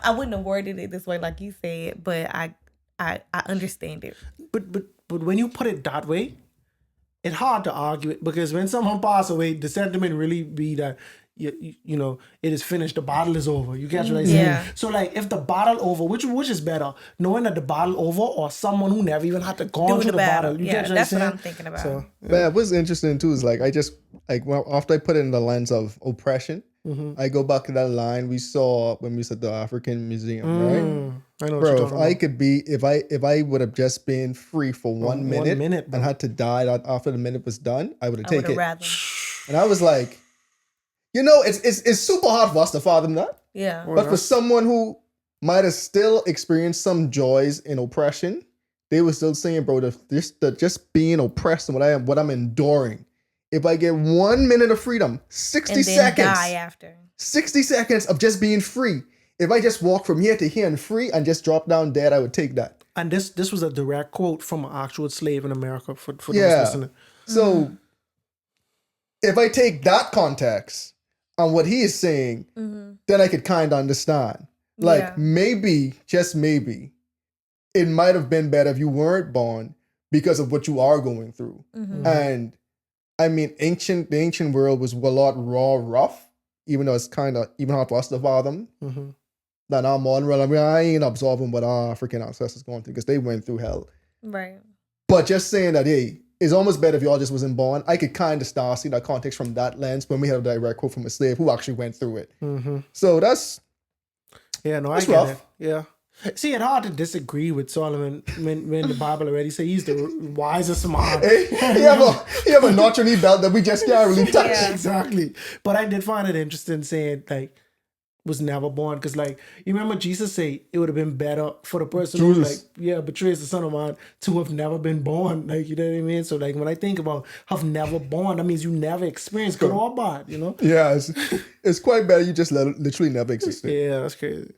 wouldn't have worded it this way like you said, but I understand it. But when you put it that way, it's hard to argue it, because when someone passes away, the sentiment really be that you know it is finished, the battle is over. You catch what I say? Yeah. So like, if the battle over, which is better, knowing that the battle over, or someone who never even had to go through the battle? You catch what that's I'm saying? what I'm thinking about. So, But what's interesting too is like, I just like, well, after I put it in the lens of oppression, I go back to that line we saw when we was at the African Museum, right? I know what Bro, you're if talking I about. could be, if I would have just been free for 1 minute, bro. and had to die after the minute was done, I would have taken it. Rather. And I was like, it's super hard for us to fathom that. Yeah. But for someone who might have still experienced some joys in oppression, they were still saying, bro, just being oppressed and what I'm enduring. If I get 1 minute of freedom, 60 and then seconds, die after. 60 seconds of just being free. If I just walk from here to here and free and just drop down dead, I would take that. And this was a direct quote from an actual slave in America for those Yeah. listening. So if I take that context on what he is saying, then I could kind of understand. Like, maybe, just maybe, it might have been better if you weren't born because of what you are going through. And I mean, the ancient world was a lot rough, even though it's kind of even hard for us to fathom. Than our modern world. I mean, I ain't absorbing what our African ancestors going through, because they went through hell. Right. But just saying that, hey, it's almost better if y'all just wasn't born. I could kind of start seeing that context from that lens when we have a direct quote from a slave who actually went through it. So that's I get rough. it. Yeah. See, it's hard to disagree with Solomon when the Bible already say he's the wisest man. Hey, he have a notch on his belt that we just can't really touch. Yeah. Exactly. But I did find it interesting saying like was never born, because like, you remember Jesus say it would have been better for the person who betrays the Son of Man to have never been born. Like, you know what I mean? So like, when I think about have never born, that means you never experienced good or bad, Yeah, it's quite better you just literally never existed. Yeah, that's crazy.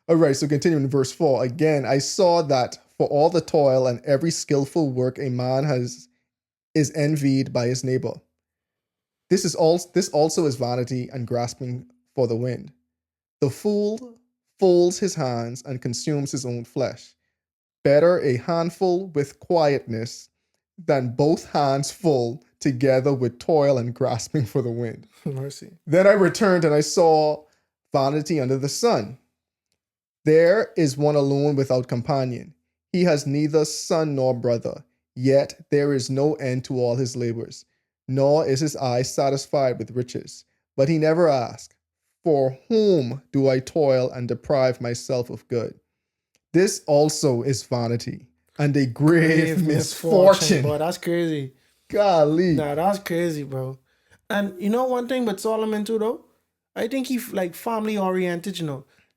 All right, so continuing in verse 4. Again, I saw that for all the toil and every skillful work a man has is envied by his neighbor. This also is vanity and grasping for the wind. The fool folds his hands and consumes his own flesh. Better a handful with quietness than both hands full together with toil and grasping for the wind. Mercy. Then I returned and I saw vanity under the sun. There is one alone without companion. He has neither son nor brother, yet there is no end to all his labors, nor is his eye satisfied with riches. But he never asks, for whom do I toil and deprive myself of good? This also is vanity and a grave misfortune. Boy, that's crazy. Golly. Nah, that's crazy, bro. And you know one thing with Solomon too, though? I think he like family oriented,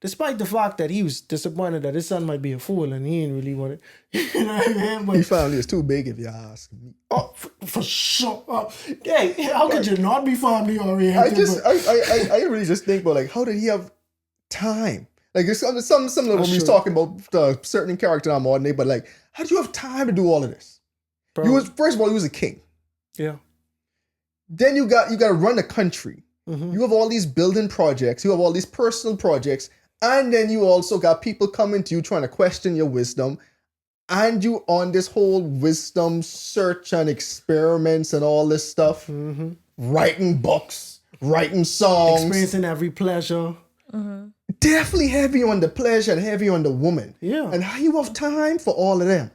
despite the fact that he was disappointed that his son might be a fool and he didn't really want it. You know what I mean? But, His family is too big if you ask me. oh, for sure. Hey, how could you not be family oriented? I really just think about like, how did he have time? Like some of when we was talking about the certain character in our modern day, but like, how did you have time to do all of this? Bro. First of all, he was a king. Yeah. Then you got to run the country. You have all these building projects. You have all these personal projects. And then you also got people coming to you trying to question your wisdom. And you on this whole wisdom search and experiments and all this stuff. Writing books, writing songs. Experiencing every pleasure. Definitely heavy on the pleasure and heavy on the woman. Yeah. And how you have time for all of them?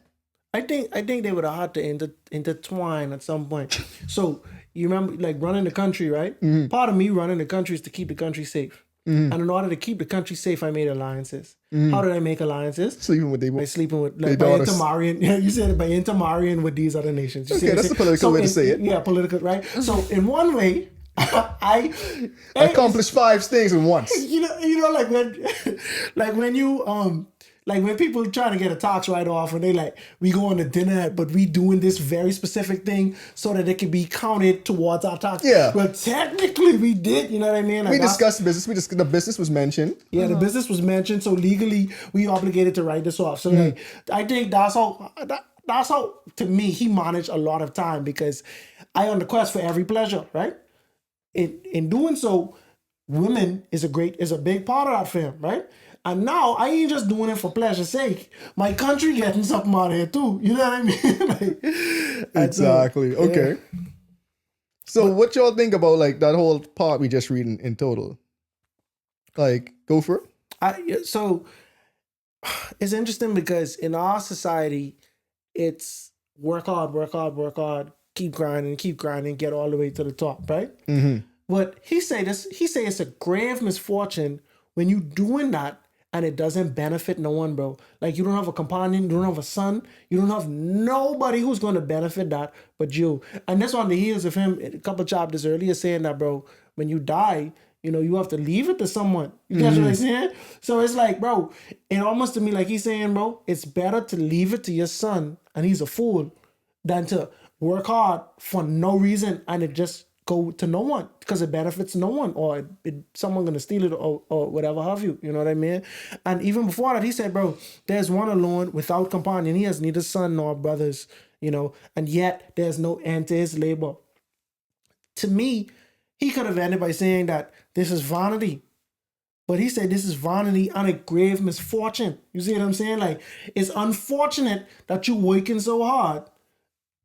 I think they would have had to intertwine at some point. So you remember, like, running the country, right? Part of me running the country is to keep the country safe. And in order to keep the country safe, I made alliances. How did I make alliances? Sleeping with By sleeping with, like, by intermarrying. Yeah, you said it, by intermarrying with these other nations. You see Okay, what I'm that's the saying? political way to say it. Yeah, political, right? So in one way, I accomplished 5 things at once. you know, like when you like when people trying to get a tax write-off and they like, we go on a dinner, but we doing this very specific thing so that it can be counted towards our tax. Yeah. Well, technically we did, you know what I mean? Like, We discussed business. The business was mentioned. yeah, the business was mentioned, so legally we obligated to write this off. So like, I think that's how to me he managed a lot of time, because I on the quest for every pleasure, right? In doing so, women is a big part of that for him, right? And now I ain't just doing it for pleasure's sake. My country getting something out of here too. You know what I mean? Like, Exactly. yeah. Okay. So what y'all think about like that whole part we just read in total? Like, go for it. So it's interesting because in our society, it's work hard, keep grinding, get all the way to the top, right? But he say it's a grave misfortune when you doing that and it doesn't benefit no one, bro. Like, you don't have a companion, you don't have a son, you don't have nobody who's going to benefit that but you. And that's on the heels of him a couple chapters earlier saying that, bro, when you die, you know, you have to leave it to someone. You catch what I'm saying? So it's like, bro, it almost to me like he's saying, bro, it's better to leave it to your son, and he's a fool, than to work hard for no reason and it just go to no one because it benefits no one, or someone gonna steal it or whatever have you. You know what I mean? And even before that, he said, bro, there's one alone without companion. He has neither son nor brothers, you know, and yet there's no end to his labor. To me, he could have ended by saying that this is vanity. But he said this is vanity and a grave misfortune. You see what I'm saying? Like, it's unfortunate that you're working so hard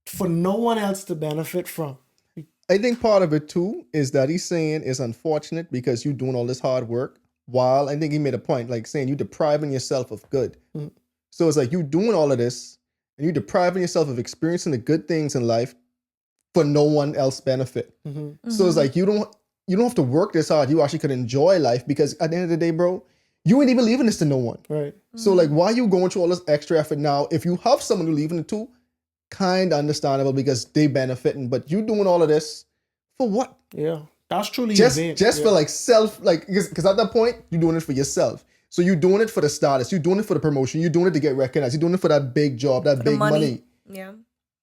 for no one else to benefit from. I think part of it too is that he's saying it's unfortunate because you're doing all this hard work, while I think he made a point like saying you're depriving yourself of good. So it's like you doing all of this and you're depriving yourself of experiencing the good things in life for no one else benefit. So it's like you don't have to work this hard. You actually could enjoy life, because at the end of the day, bro, you ain't even leaving this to no one. Right. So like, why are you going through all this extra effort now? If you have someone you're leaving it to, kind of understandable because they benefiting, but you doing all of this for what? Yeah, that's truly just yeah. for like self, like, because at that point you're doing it for yourself. So you're doing it for the status, you're doing it for the promotion, you're doing it to get recognized, you're doing it for that big job, that big money. Yeah.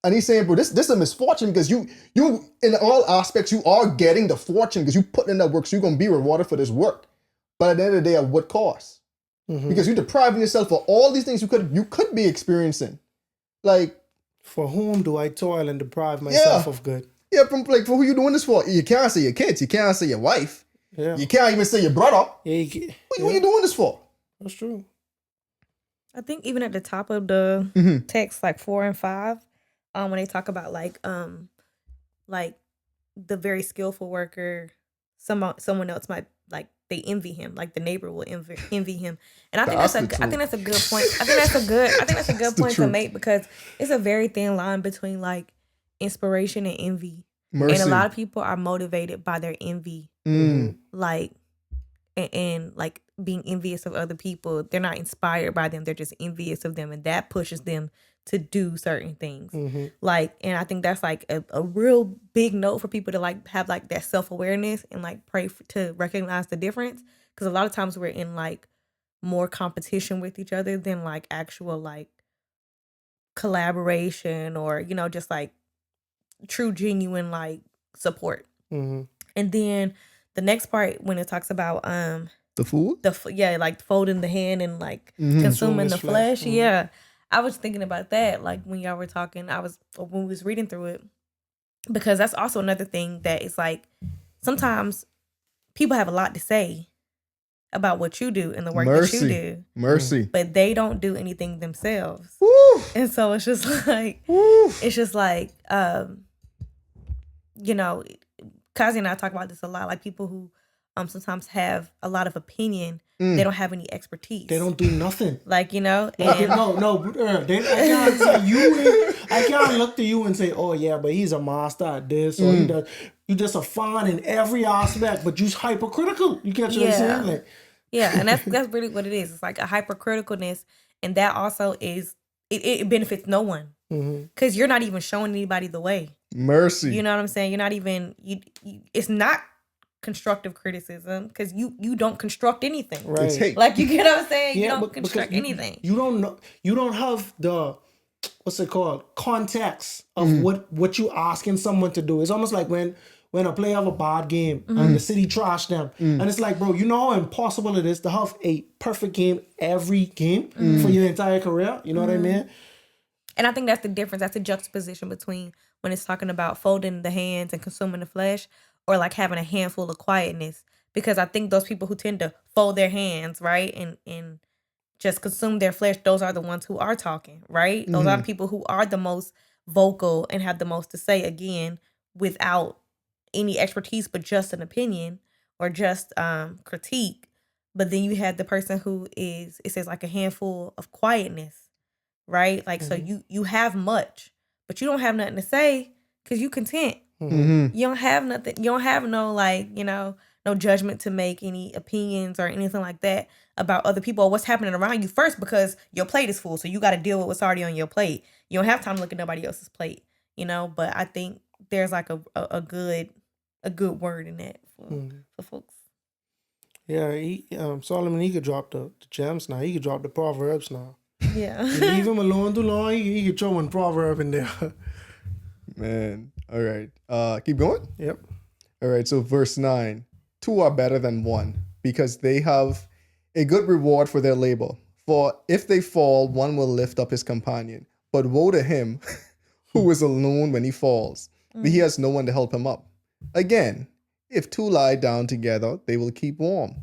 And he's saying, bro, this is a misfortune because you in all aspects you are getting the fortune because you put in that work, so you're gonna be rewarded for this work. But at the end of the day, at what cost? Because you're depriving yourself of all these things you could be experiencing. Like, for whom do I toil and deprive myself of good? Yeah, from like, for who you doing this for? You can't say your kids, you can't say your wife, you can't even say your brother. Yeah, Who you doing this for? That's true. I think even at the top of the text, like 4 and 5, when they talk about like the very skillful worker, someone else might like they envy him, like the neighbor will envy him, and I think that's a good point. I think that's a good point to make, because it's a very thin line between like inspiration and envy. Mercy. And a lot of people are motivated by their envy, like and like being envious of other people. They're not inspired by them, they're just envious of them, and that pushes them to do certain things. Like, and I think that's like a real big note for people to like have like that self-awareness and like pray to recognize the difference, because a lot of times we're in like more competition with each other than like actual like collaboration or, you know, just like true genuine like support. And then the next part when it talks about the food, like folding the hand and like consuming the flesh. I was thinking about that, like when y'all were talking, when we was reading through it, because that's also another thing that is like, sometimes people have a lot to say about what you do and the work that you do. Mercy. But they don't do anything themselves. Woo. And so it's just like, you know, Kazi and I talk about this a lot. Like people who sometimes have a lot of opinion, they don't have any expertise. They don't do nothing. Like, you know, and I can't look to you and say, oh yeah, but he's a master at this, or he does. You just a fine in every aspect, but you hypercritical. You catch what I'm saying? Like, yeah, and that's really what it is. It's like a hypercriticalness, and that also is it benefits no one because you're not even showing anybody the way. Mercy. You know what I'm saying? You're not even it's not constructive criticism because you don't construct anything. right. It's hate. Like, you get what I'm saying? Yeah, you don't but- construct because anything. You don't know. You don't have the what's it called, context of what you asking someone to do. It's almost like when a player have a bad game and the city trash them, and it's like, bro, you know how impossible it is to have a perfect game every game for your entire career. You know what I mean? And I think that's the difference. That's the juxtaposition between when it's talking about folding the hands and consuming the flesh, or like having a handful of quietness. Because I think those people who tend to fold their hands, right, and just consume their flesh, those are the ones who are talking, right? Those are the people who are the most vocal and have the most to say, again, without any expertise, but just an opinion or just critique. But then you have the person who is, it says like a handful of quietness, right? Like, so you have much, but you don't have nothing to say because you content. You don't have nothing. You don't have no, like, you know, no judgment to make, any opinions or anything like that about other people or what's happening around you first, because your plate is full. So you got to deal with what's already on your plate. You don't have time to look at nobody else's plate, you know. But I think there's like a good word in that for folks. Yeah, Solomon, he could drop the gems now. He could drop the proverbs now. Yeah. You leave him alone too long, he could throw one proverb in there. Man. All right. Keep going. Yep. All right. So verse 9, 2 are better than 1 because they have a good reward for their labor. For if they fall, one will lift up his companion. But woe to him who is alone when he falls. He has no one to help him up. Again, if 2 lie down together, they will keep warm.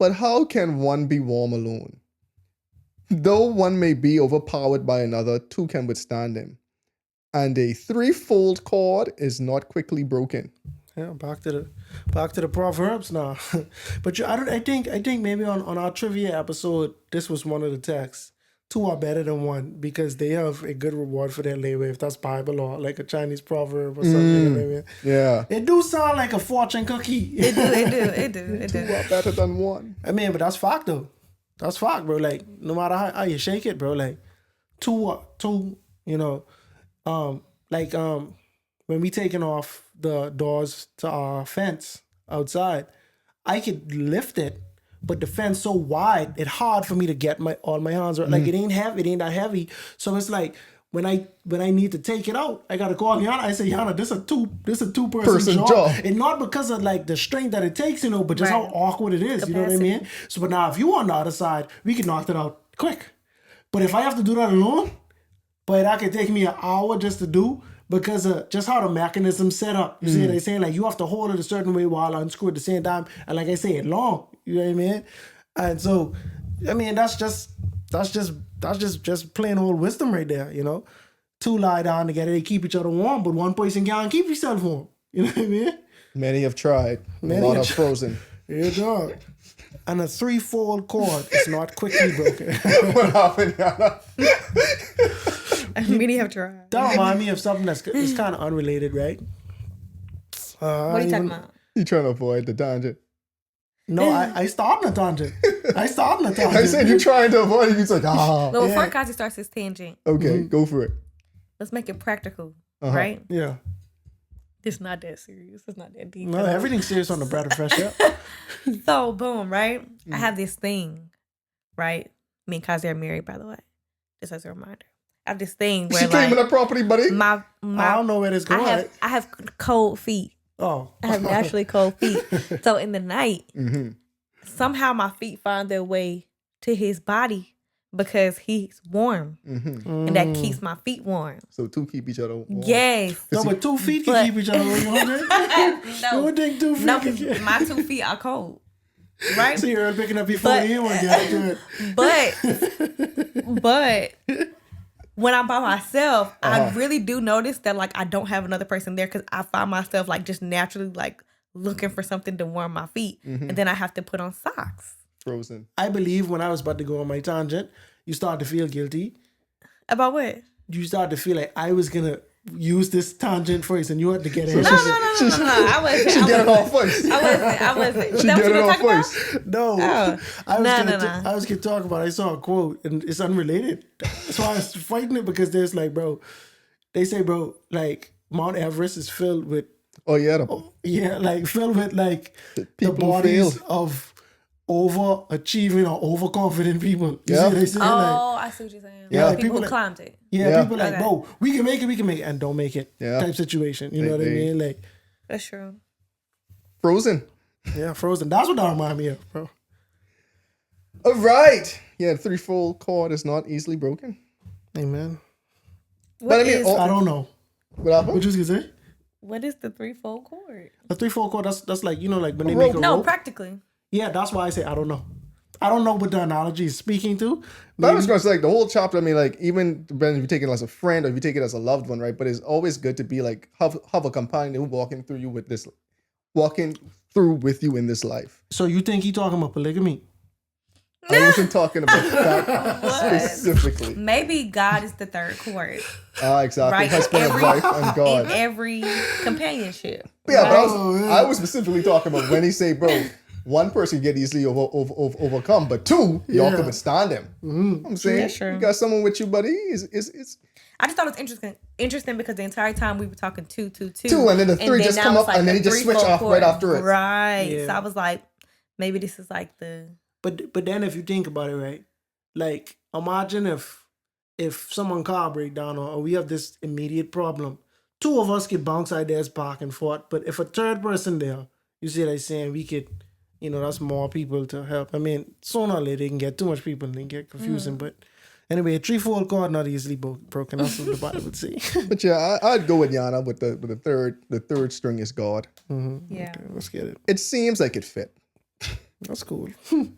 But how can one be warm alone? Though one may be overpowered by another, 2 can withstand him. And a 3-fold cord is not quickly broken. Yeah, back to the proverbs now. But I think maybe on our trivia episode, this was one of the texts. 2 are better than 1 because they have a good reward for their labor, if that's Bible or like a Chinese proverb or something. You know what I mean? Yeah. It do sound like a fortune cookie. It do. 2 are better than 1. I mean, but that's fact though. That's fact, bro. Like, no matter how you shake it, bro, like 2, you know, when we taking off the doors to our fence outside, I could lift it, but the fence so wide, it's hard for me to get all my hands around. Like, it ain't that heavy. So it's like when I need to take it out, I gotta call Yana. I say, Yana, this a two-person job. And not because of like the strength that it takes, you know, but just how awkward it is. You know what I mean? So, but now if you on the other side, we can knock it out quick. But if I have to do that alone, but that could take me an hour just to do, because of just how the mechanism's set up. You see what I'm saying? Like, you have to hold it a certain way while I unscrew at the same time. And like I say, it's long. You know what I mean? And so, I mean, that's just plain old wisdom right there, you know? 2 lie down together, they keep each other warm, but 1 person can't keep himself warm. You know what I mean? Many have tried. A lot are frozen. Yeah, dog. And a 3-fold cord is not quickly broken. What happened, Yana? Many have tried. That reminds me of something that's kind of unrelated, right? What are you talking about? You trying to avoid the tangent. No, I started a tangent. I said you're trying to avoid it. He's like, Well, before Kazi starts his tangent, Okay, go for it. let's make it practical, right? Yeah. It's not that serious. It's not that deep. No, everything's serious on the Breath of Fresh Air. So, boom, right? I have this thing, right? Me and Kazi are married, by the way. Just as a reminder. I have this thing where She claiming her property, buddy. my I don't know where this going. I have cold feet. Oh. I have naturally cold feet. So in the night, somehow my feet find their way to his body because he's warm, and that keeps my feet warm. So two keep each other warm. Yes. No, but 2 feet can keep each other warm. You No, would think 2 feet no, can 'cause my 2 feet are cold. Right? So you're picking up your phone and one guy. But when I'm by myself, I really do notice that like I don't have another person there because I find myself like just naturally like looking for something to warm my feet, and then I have to put on socks. Frozen. I believe when I was about to go on my tangent, you start to feel guilty. About what? You start to feel like I was gonna use this tangent first, and you had to get it. No. I wasn't. She get it off first. I wasn't. She That get what it you off talk about? first. No, Oh. I was gonna talk about. I saw a quote, and it's unrelated. So I was fighting it because there's like, bro, they say, bro, like Mount Everest is filled with, Oh yeah. filled with like the people bodies failed. of overachieving or overconfident people. You Yeah. see, they say like, I see what you're saying. Yeah. Like people People who like- climbed it. Yeah. people like, Okay. bro, we can make it, and don't make it. Yeah. Type situation. You know what I They- mean? Like, That's true. Frozen. yeah, Frozen. That's what that remind me of, bro. All right. Yeah, the threefold cord is not easily broken. Amen. But I mean, I don't know. what happened? What you was gonna say? what is the threefold cord? A 3/4 cord. That's like, you know, like when they A make rope. a No, rope. practically. Yeah, that's why I say I don't know. I don't know what the analogy is speaking to. But I was Maybe- going to say, like, the whole chapter, I mean, like, even when you take it as a friend or if you take it as a loved one, right? But it's always good to be like, have a companion who walking through with you in this life. So you think he talking about polygamy? I wasn't talking about that specifically. Maybe God is the third cord, Exactly. right? Husband and wife and In God. every companionship. Yeah, but Right. I was specifically talking about when he say, bro, one person get easily overcome, but two, y'all Yeah. can withstand him. I'm saying, That's true. you got someone with you, buddy. Is I just thought it was interesting because the entire time we were talking two, Two, and then the three just now come it's up, like and then the he just switch threefold off right cord. after it. Right. Yeah. So I was like, maybe this is like the But then if you think about it, right? Like imagine if someone car break down or we have this immediate problem, two of us could bounce ideas back and forth. But if a third person there, you see what I'm saying, we could, you know, that's more people to help. I mean, sooner or later they can get too much people and they get confusing. But anyway, a 3/4 cord not easily broken. That's what the Bible would say. But yeah, I'd go with Yana with the third string is God. yeah. Okay, let's get it. It seems like it fit. That's cool.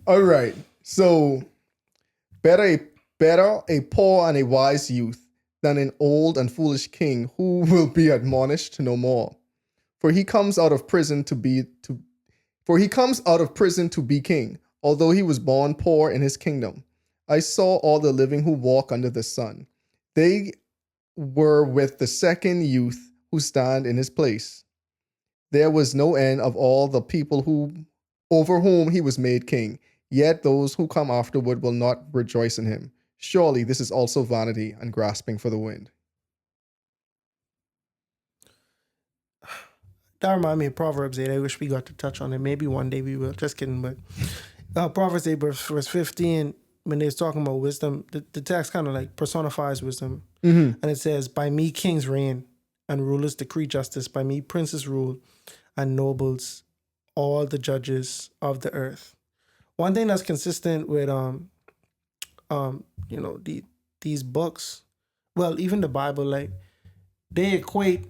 All right. So better a poor and a wise youth than an old and foolish king who will be admonished no more. For he comes out of prison to be king, although he was born poor in his kingdom. I saw all the living who walk under the sun. They were with the second youth who stand in his place. There was no end of all the people over whom he was made king. Yet those who come afterward will not rejoice in him. Surely this is also vanity and grasping for the wind. That reminds me of Proverbs 8. I wish we got to touch on it. Maybe one day we will. Just kidding. But Proverbs 8, verse 15, when they're talking about wisdom, the text kind of like personifies wisdom. And it says, by me kings reign and rulers decree justice. By me princes rule and nobles, all the judges of the earth. One thing that's consistent with you know, these books, well, even the Bible, like they equate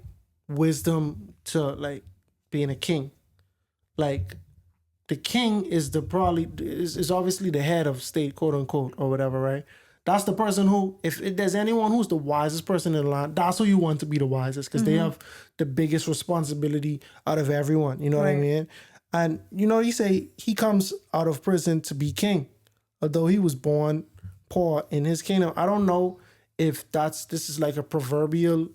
wisdom to like being a king. Like the king is is obviously the head of state, quote unquote, or whatever, right? That's the person who, if there's anyone who's the wisest person in the land, that's who you want to be the wisest because they have the biggest responsibility out of everyone. You know what I Right. mean? And you know, you say he comes out of prison to be king, although he was born poor in his kingdom. I don't know if this is like a proverbial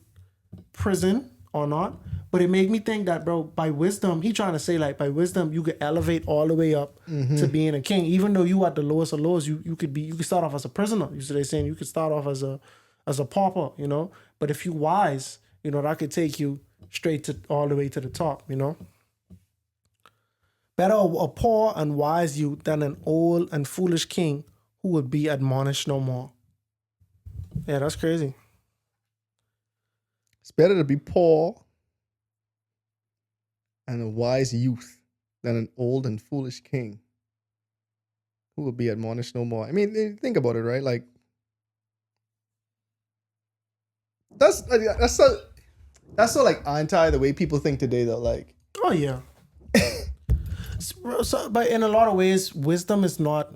prison or not, but it made me think that, bro, by wisdom, he trying to say like by wisdom you could elevate all the way up to being a king. Even though you at the lowest of lows, you could start off as a prisoner. You see what they're saying? You could start off as a pauper, you know. But if you wise, you know, that could take you straight to all the way to the top, you know. Better a poor and wise youth than an old and foolish king who would be admonished no more. Yeah, that's crazy. It's better to be poor and a wise youth than an old and foolish king who will be admonished no more. I mean, think about it, right? Like that's so like anti the way people think today, though. Like, Oh yeah. But in a lot of ways, wisdom is not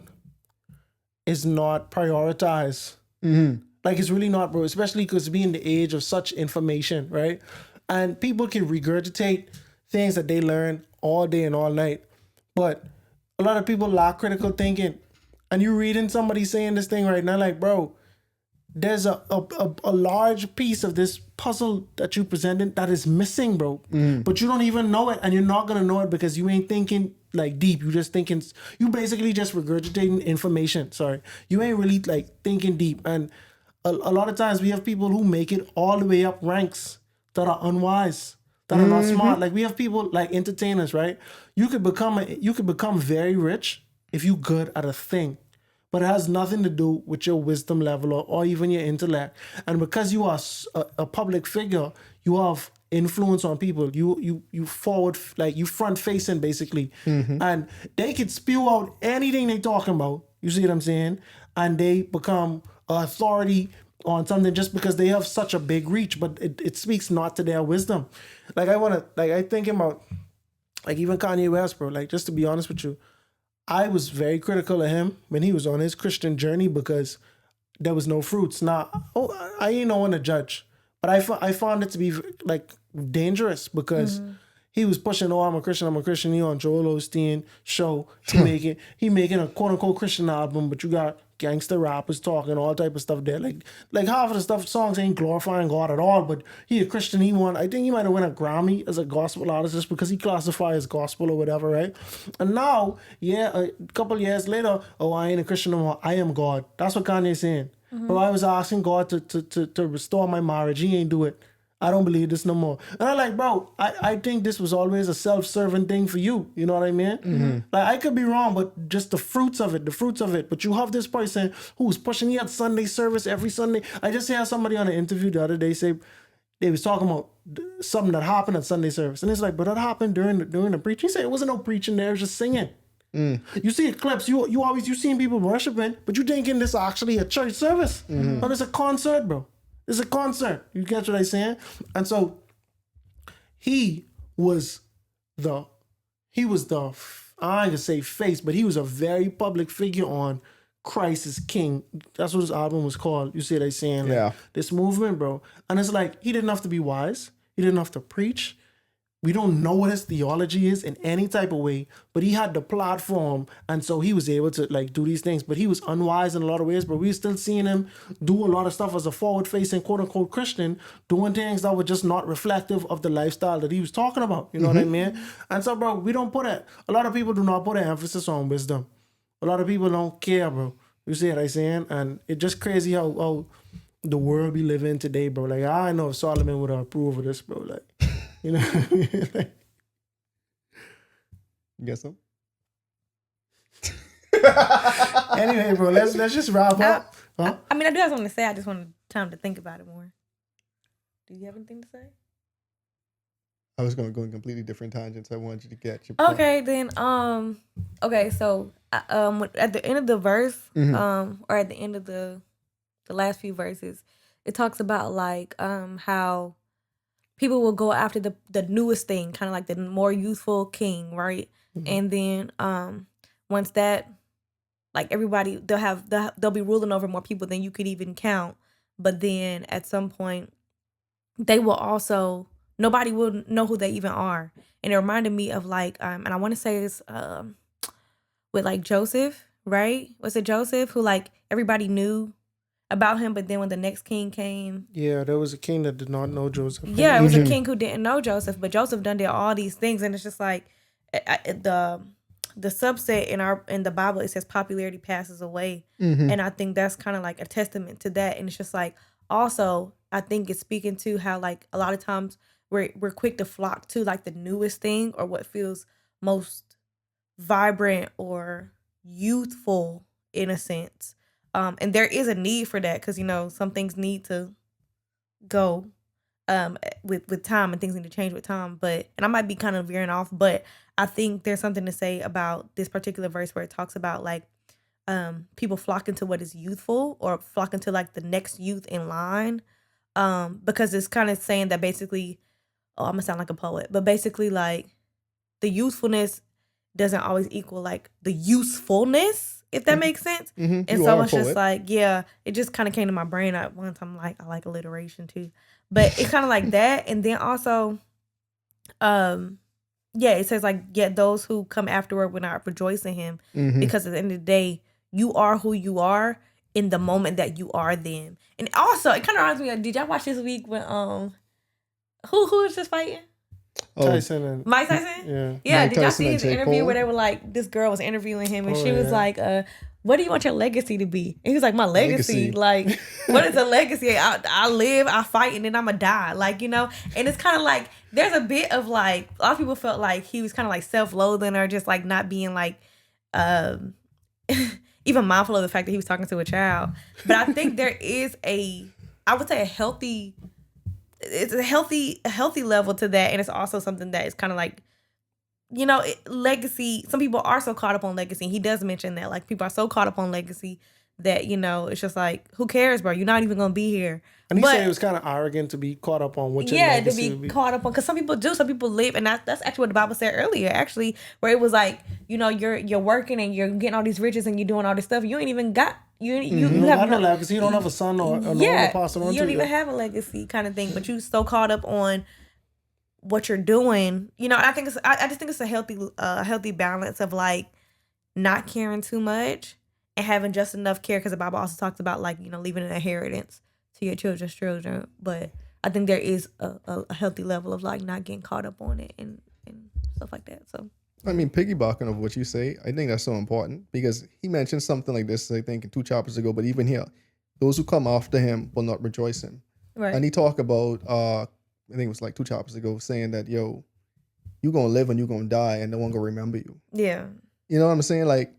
prioritized. Like it's really not, bro. Especially because being the age of such information, right? And people can regurgitate things that they learn all day and all night, but a lot of people lack critical thinking. And you reading somebody saying this thing right now, like, bro, there's a large piece of this puzzle that you presented that is missing, bro. But you don't even know it, and you're not gonna know it because you ain't thinking like deep. You just thinking, you basically just regurgitating information. Sorry, you ain't really like thinking deep. And a lot of times we have people who make it all the way up ranks that are unwise, that are not smart. Like we have people like entertainers, right? You could become very rich if you good at a thing. But it has nothing to do with your wisdom level or even your intellect. And because you are a public figure, you have influence on people. You forward, like you front facing basically. And they could spew out anything they talking about. You see what I'm saying? And they become authority on something just because they have such a big reach, but it speaks not to their wisdom. Like I think about like even Kanye West, bro. Like just to be honest with you, I was very critical of him when he was on his Christian journey because there was no fruits. Now, I ain't no one to judge, but I found it to be like dangerous because he was pushing, I'm a Christian. He on Joel Osteen show. He making a quote unquote Christian album, but you got gangster rappers talking all type of stuff there. Like half of the songs ain't glorifying God at all. But he a Christian. I think he might have won a Grammy as a gospel artist just because he classifies as gospel or whatever, right? And now, a couple years later, I ain't a Christian no more. I am God. That's what Kanye's saying. But I was asking God to restore my marriage. He ain't do it. I don't believe this no more. And I'm like, bro, I think this was always a self-serving thing for you. You know what I mean? Like, I could be wrong, but just the fruits of it. But you have this person who's pushing you at Sunday service every Sunday. I just had somebody on an interview the other day say, they was talking about something that happened at Sunday service. And it's like, but that happened during the preaching. He said it wasn't no preaching there, it was just singing. You see clips, you seen people worshiping, but you thinking this actually a church service. But it's a concert, bro. It's a concert. You get what I'm saying? And so he was the I ain't gonna say face, but he was a very public figure on Christ is King. That's what his album was called. You see what I'm saying? Like, this movement, bro. And it's like, he didn't have to be wise. He didn't have to preach. We don't know what his theology is in any type of way, but he had the platform, and so he was able to like do these things. But he was unwise in a lot of ways, but we're still seeing him do a lot of stuff as a forward-facing, quote-unquote Christian, doing things that were just not reflective of the lifestyle that he was talking about. You know what I mean? And so, bro, a lot of people do not put an emphasis on wisdom. A lot of people don't care, bro. You see what I'm saying? And it's just crazy how the world we live in today, bro. Like, I know if Solomon would approve of this, bro. Like, you know what I mean? Like, you guess so? Anyway, bro, let's just wrap up. Huh? I mean, I do have something to say. I just wanted time to think about it more. Do you have anything to say? I was going to go in completely different tangents. I wanted you to get your point. Okay, then. Okay, so at the end of the verse, or at the end of the last few verses, it talks about like how people will go after the newest thing, kind of like the more youthful king, right? And then once that, like everybody, they'll be ruling over more people than you could even count. But then at some point, they will also, nobody will know who they even are. And it reminded me of like, and I want to say it's with like Joseph, right? Was it Joseph who like everybody knew about him, but then when the next king came, there was a king that did not know Joseph. Yeah, it was a king who didn't know Joseph, but Joseph done did all these things, and it's just like the subset in the Bible, it says popularity passes away, and I think that's kind of like a testament to that. And it's just like, also I think it's speaking to how like a lot of times we're quick to flock to like the newest thing or what feels most vibrant or youthful in a sense. And there is a need for that because, you know, some things need to go with time and things need to change with time. And I might be kind of veering off, but I think there's something to say about this particular verse where it talks about like people flocking to what is youthful or flocking to like the next youth in line, because it's kind of saying that basically, oh, I'm gonna sound like a poet, but basically like the youthfulness doesn't always equal like the usefulness, if that makes sense. And You so are a it's just poet. like, yeah, it just kind of came to my brain at one time. Like I like alliteration too, but it's kind of like that. And then also, yeah, it says like, yet those who come afterward will not rejoice in him, because at the end of the day, you are who you are in the moment that you are them. And also, it kind of reminds me of, did y'all watch this week when who was just fighting? Tyson and Mike Tyson? yeah. Mike Did y'all Tyson see and his Jake interview Paul? where they were like, this girl was interviewing him and Oh, she was yeah. like, what do you want your legacy to be? And he was like, my legacy. Like, what is a legacy? I live, I fight, and then I'm going to die. Like, you know? And it's kind of like, there's a bit of like, a lot of people felt like he was kind of like self-loathing or just like not being like, even mindful of the fact that he was talking to a child. But I think there is I would say it's a healthy level to that. And it's also something that is kind of like, you know, legacy. Some people are so caught up on legacy. He does mention that, like, people are so caught up on legacy that, you know, it's just like, who cares, bro? You're not even gonna be here. And he said it was kind of arrogant to be caught up on what your yeah, to legacy be would be. caught up on, because some people do. Some people live, and that's actually what the Bible said earlier, actually, where it was like, you know, you're working and you're getting all these riches and you're doing all this stuff. You ain't even got you have no legacy. You don't have a son or no one to pass it on to. You don't even have a legacy kind of thing, but you so caught up on what you're doing, you know. And I just think it's a healthy balance of like not caring too much and having just enough care, because the Bible also talks about like, you know, leaving an inheritance to your children's children. But I think there is a healthy level of like not getting caught up on it and stuff like that. So I mean, piggybacking of what you say, I think that's so important, because he mentioned something like this, I think, 2 chapters ago. But even here, those who come after him will not rejoice him. right. And he talked about, I think it was like 2 chapters ago, saying that, yo, you gonna live and you gonna die, and no one gonna remember you. Yeah. You know what I'm saying? Like,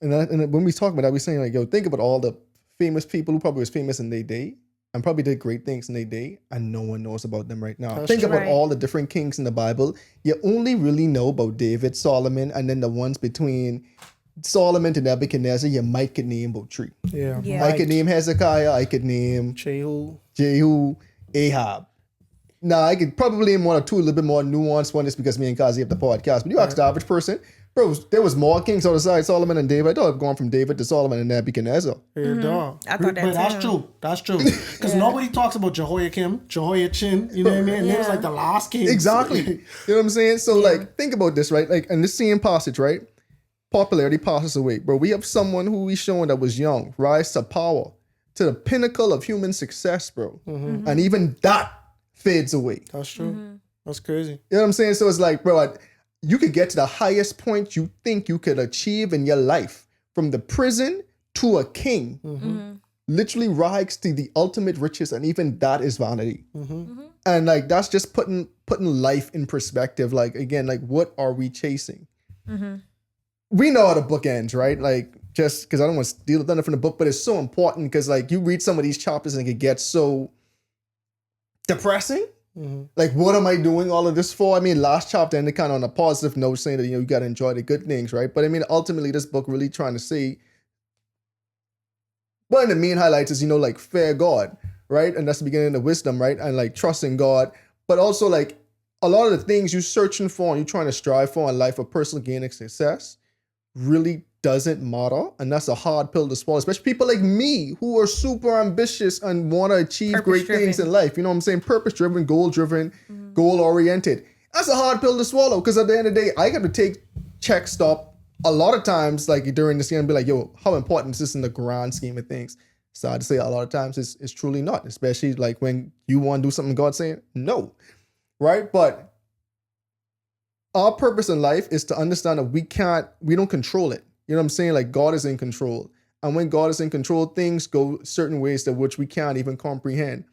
and when we talk about that, we're saying like, yo, think about all the famous people who probably was famous in their day and probably did great things in their day, and no one knows about them right now. That's Think true. about Right. all the different kings in the Bible. You only really know about David, Solomon, and then the ones between Solomon to Nebuchadnezzar. You might could name about 3. Yeah. Yeah. I could name Hezekiah. I could name Jehu. Jehu, Ahab. Now, I could probably name 1 or 2 a little bit more nuanced one, just because me and Kazi have the podcast. But you ask the average person, bro, there was more kings on the side, Solomon and David. I thought I've gone from David to Solomon and Nebuchadnezzar. Yeah, dog. I thought that But that's too. true. That's true. Because nobody talks about Jehoiakim, Jehoiachin, you know what I mean? And it was like the last king. Exactly. You know what I'm saying? So, like, think about this, right? Like, in this same passage, right? Popularity passes away. Bro, we have someone who we showing that was young, rise to power, to the pinnacle of human success, bro. And even that fades away. That's true. That's crazy. You know what I'm saying? So it's like, bro, you could get to the highest point you think you could achieve in your life, from the prison to a king. Literally rise to the ultimate riches, and even that is vanity. And like, that's just putting life in perspective. Like, again, like, what are we chasing? We know how the book ends, right? Like, just because I don't want to steal thunder from the book, but it's so important, because like, you read some of these chapters and it gets so depressing. Like, what am I doing all of this for? I mean, last chapter ended kind of on a positive note, saying that, you know, you got to enjoy the good things, right? But I mean, ultimately, this book really trying to say, one of the main highlights is, you know, like, fear God, right? And that's the beginning of wisdom, right? And like, trusting God, but also like, a lot of the things you're searching for and you're trying to strive for in life for personal gain and success really doesn't matter. And that's a hard pill to swallow, especially people like me who are super ambitious and want to achieve great things in life. You know what I'm saying? Purpose-driven, goal-driven, goal-oriented. That's a hard pill to swallow, because at the end of the day, I got to take check stop a lot of times, like during this year, and be like, yo, how important is this in the grand scheme of things? Sad to say, a lot of times it's truly not, especially like when you want to do something God's saying no, right? But our purpose in life is to understand that we don't control it. You know what I'm saying? Like, God is in control. And when God is in control, things go certain ways that which we can't even comprehend.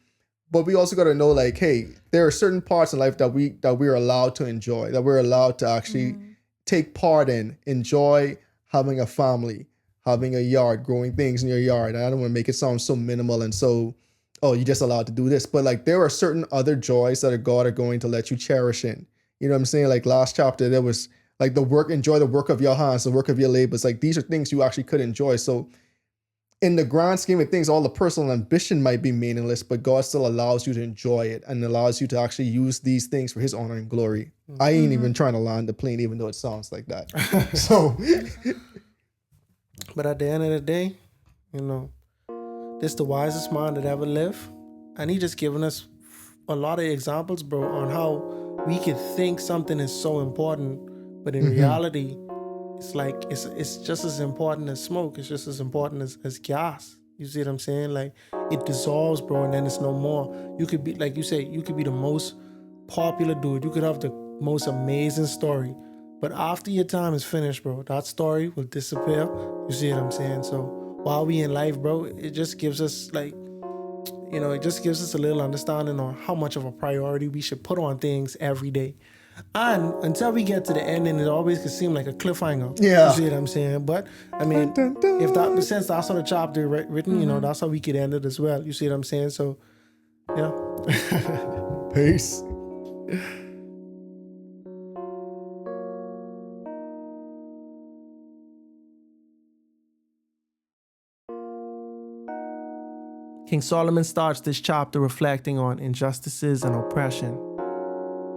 But we also got to know, like, hey, there are certain parts in life that we're allowed to enjoy, that we're allowed to actually take part in, enjoy having a family, having a yard, growing things in your yard. And I don't want to make it sound so minimal and so, oh, you're just allowed to do this. But like, there are certain other joys that God are going to let you cherish in. You know what I'm saying? Like, last chapter, there was like enjoy the work of your hands, the work of your labors. Like these are things you actually could enjoy. So in the grand scheme of things, all the personal ambition might be meaningless, but God still allows you to enjoy it and allows you to actually use these things for his honor and glory. I ain't even trying to land the plane, even though it sounds like that. So, but at the end of the day, this the wisest man that ever lived. And he just given us a lot of examples, bro, on how we could think something is so important, but in reality, it's like it's just as important as smoke. It's just as important as gas. You see what I'm saying? Like it dissolves, bro, and then it's no more. You could be, like you say, you could be the most popular dude. You could have the most amazing story, but after your time is finished, bro, that story will disappear. You see what I'm saying? So while we in life, bro, it just gives us like, it just gives us a little understanding on how much of a priority we should put on things every day. And until we get to the ending, it always could seem like a cliffhanger. Yeah. You see what I'm saying? But I mean, since that's how the chapter written, that's how we could end it as well. You see what I'm saying? So, yeah. Peace. King Solomon starts this chapter reflecting on injustices and oppression.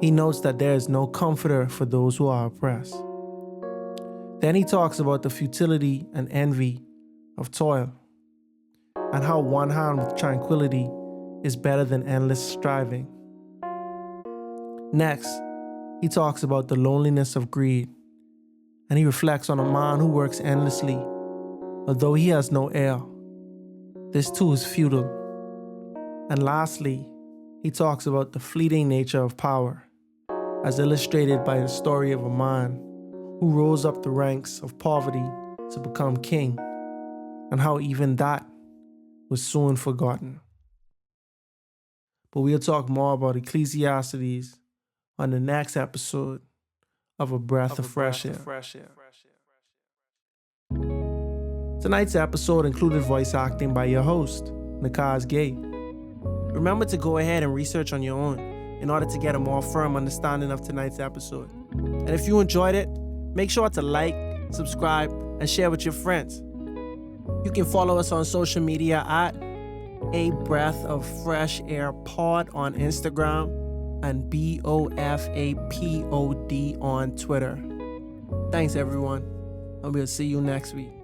He notes that there is no comforter for those who are oppressed. Then he talks about the futility and envy of toil, and how one hand with tranquility is better than endless striving. Next, he talks about the loneliness of greed, and he reflects on a man who works endlessly, although he has no heir. This too is futile. And lastly, he talks about the fleeting nature of power, as illustrated by the story of a man who rose up the ranks of poverty to become king, and how even that was soon forgotten. But we'll talk more about Ecclesiastes on the next episode of A Breath of Fresh Air. Tonight's episode included voice acting by your host, Nakhaz. Remember to go ahead and research on your own in order to get a more firm understanding of tonight's episode. And if you enjoyed it, make sure to like, subscribe, and share with your friends. You can follow us on social media at A Breath of Fresh Air Pod on Instagram and BOFAPOD on Twitter. Thanks everyone, and we'll see you next week.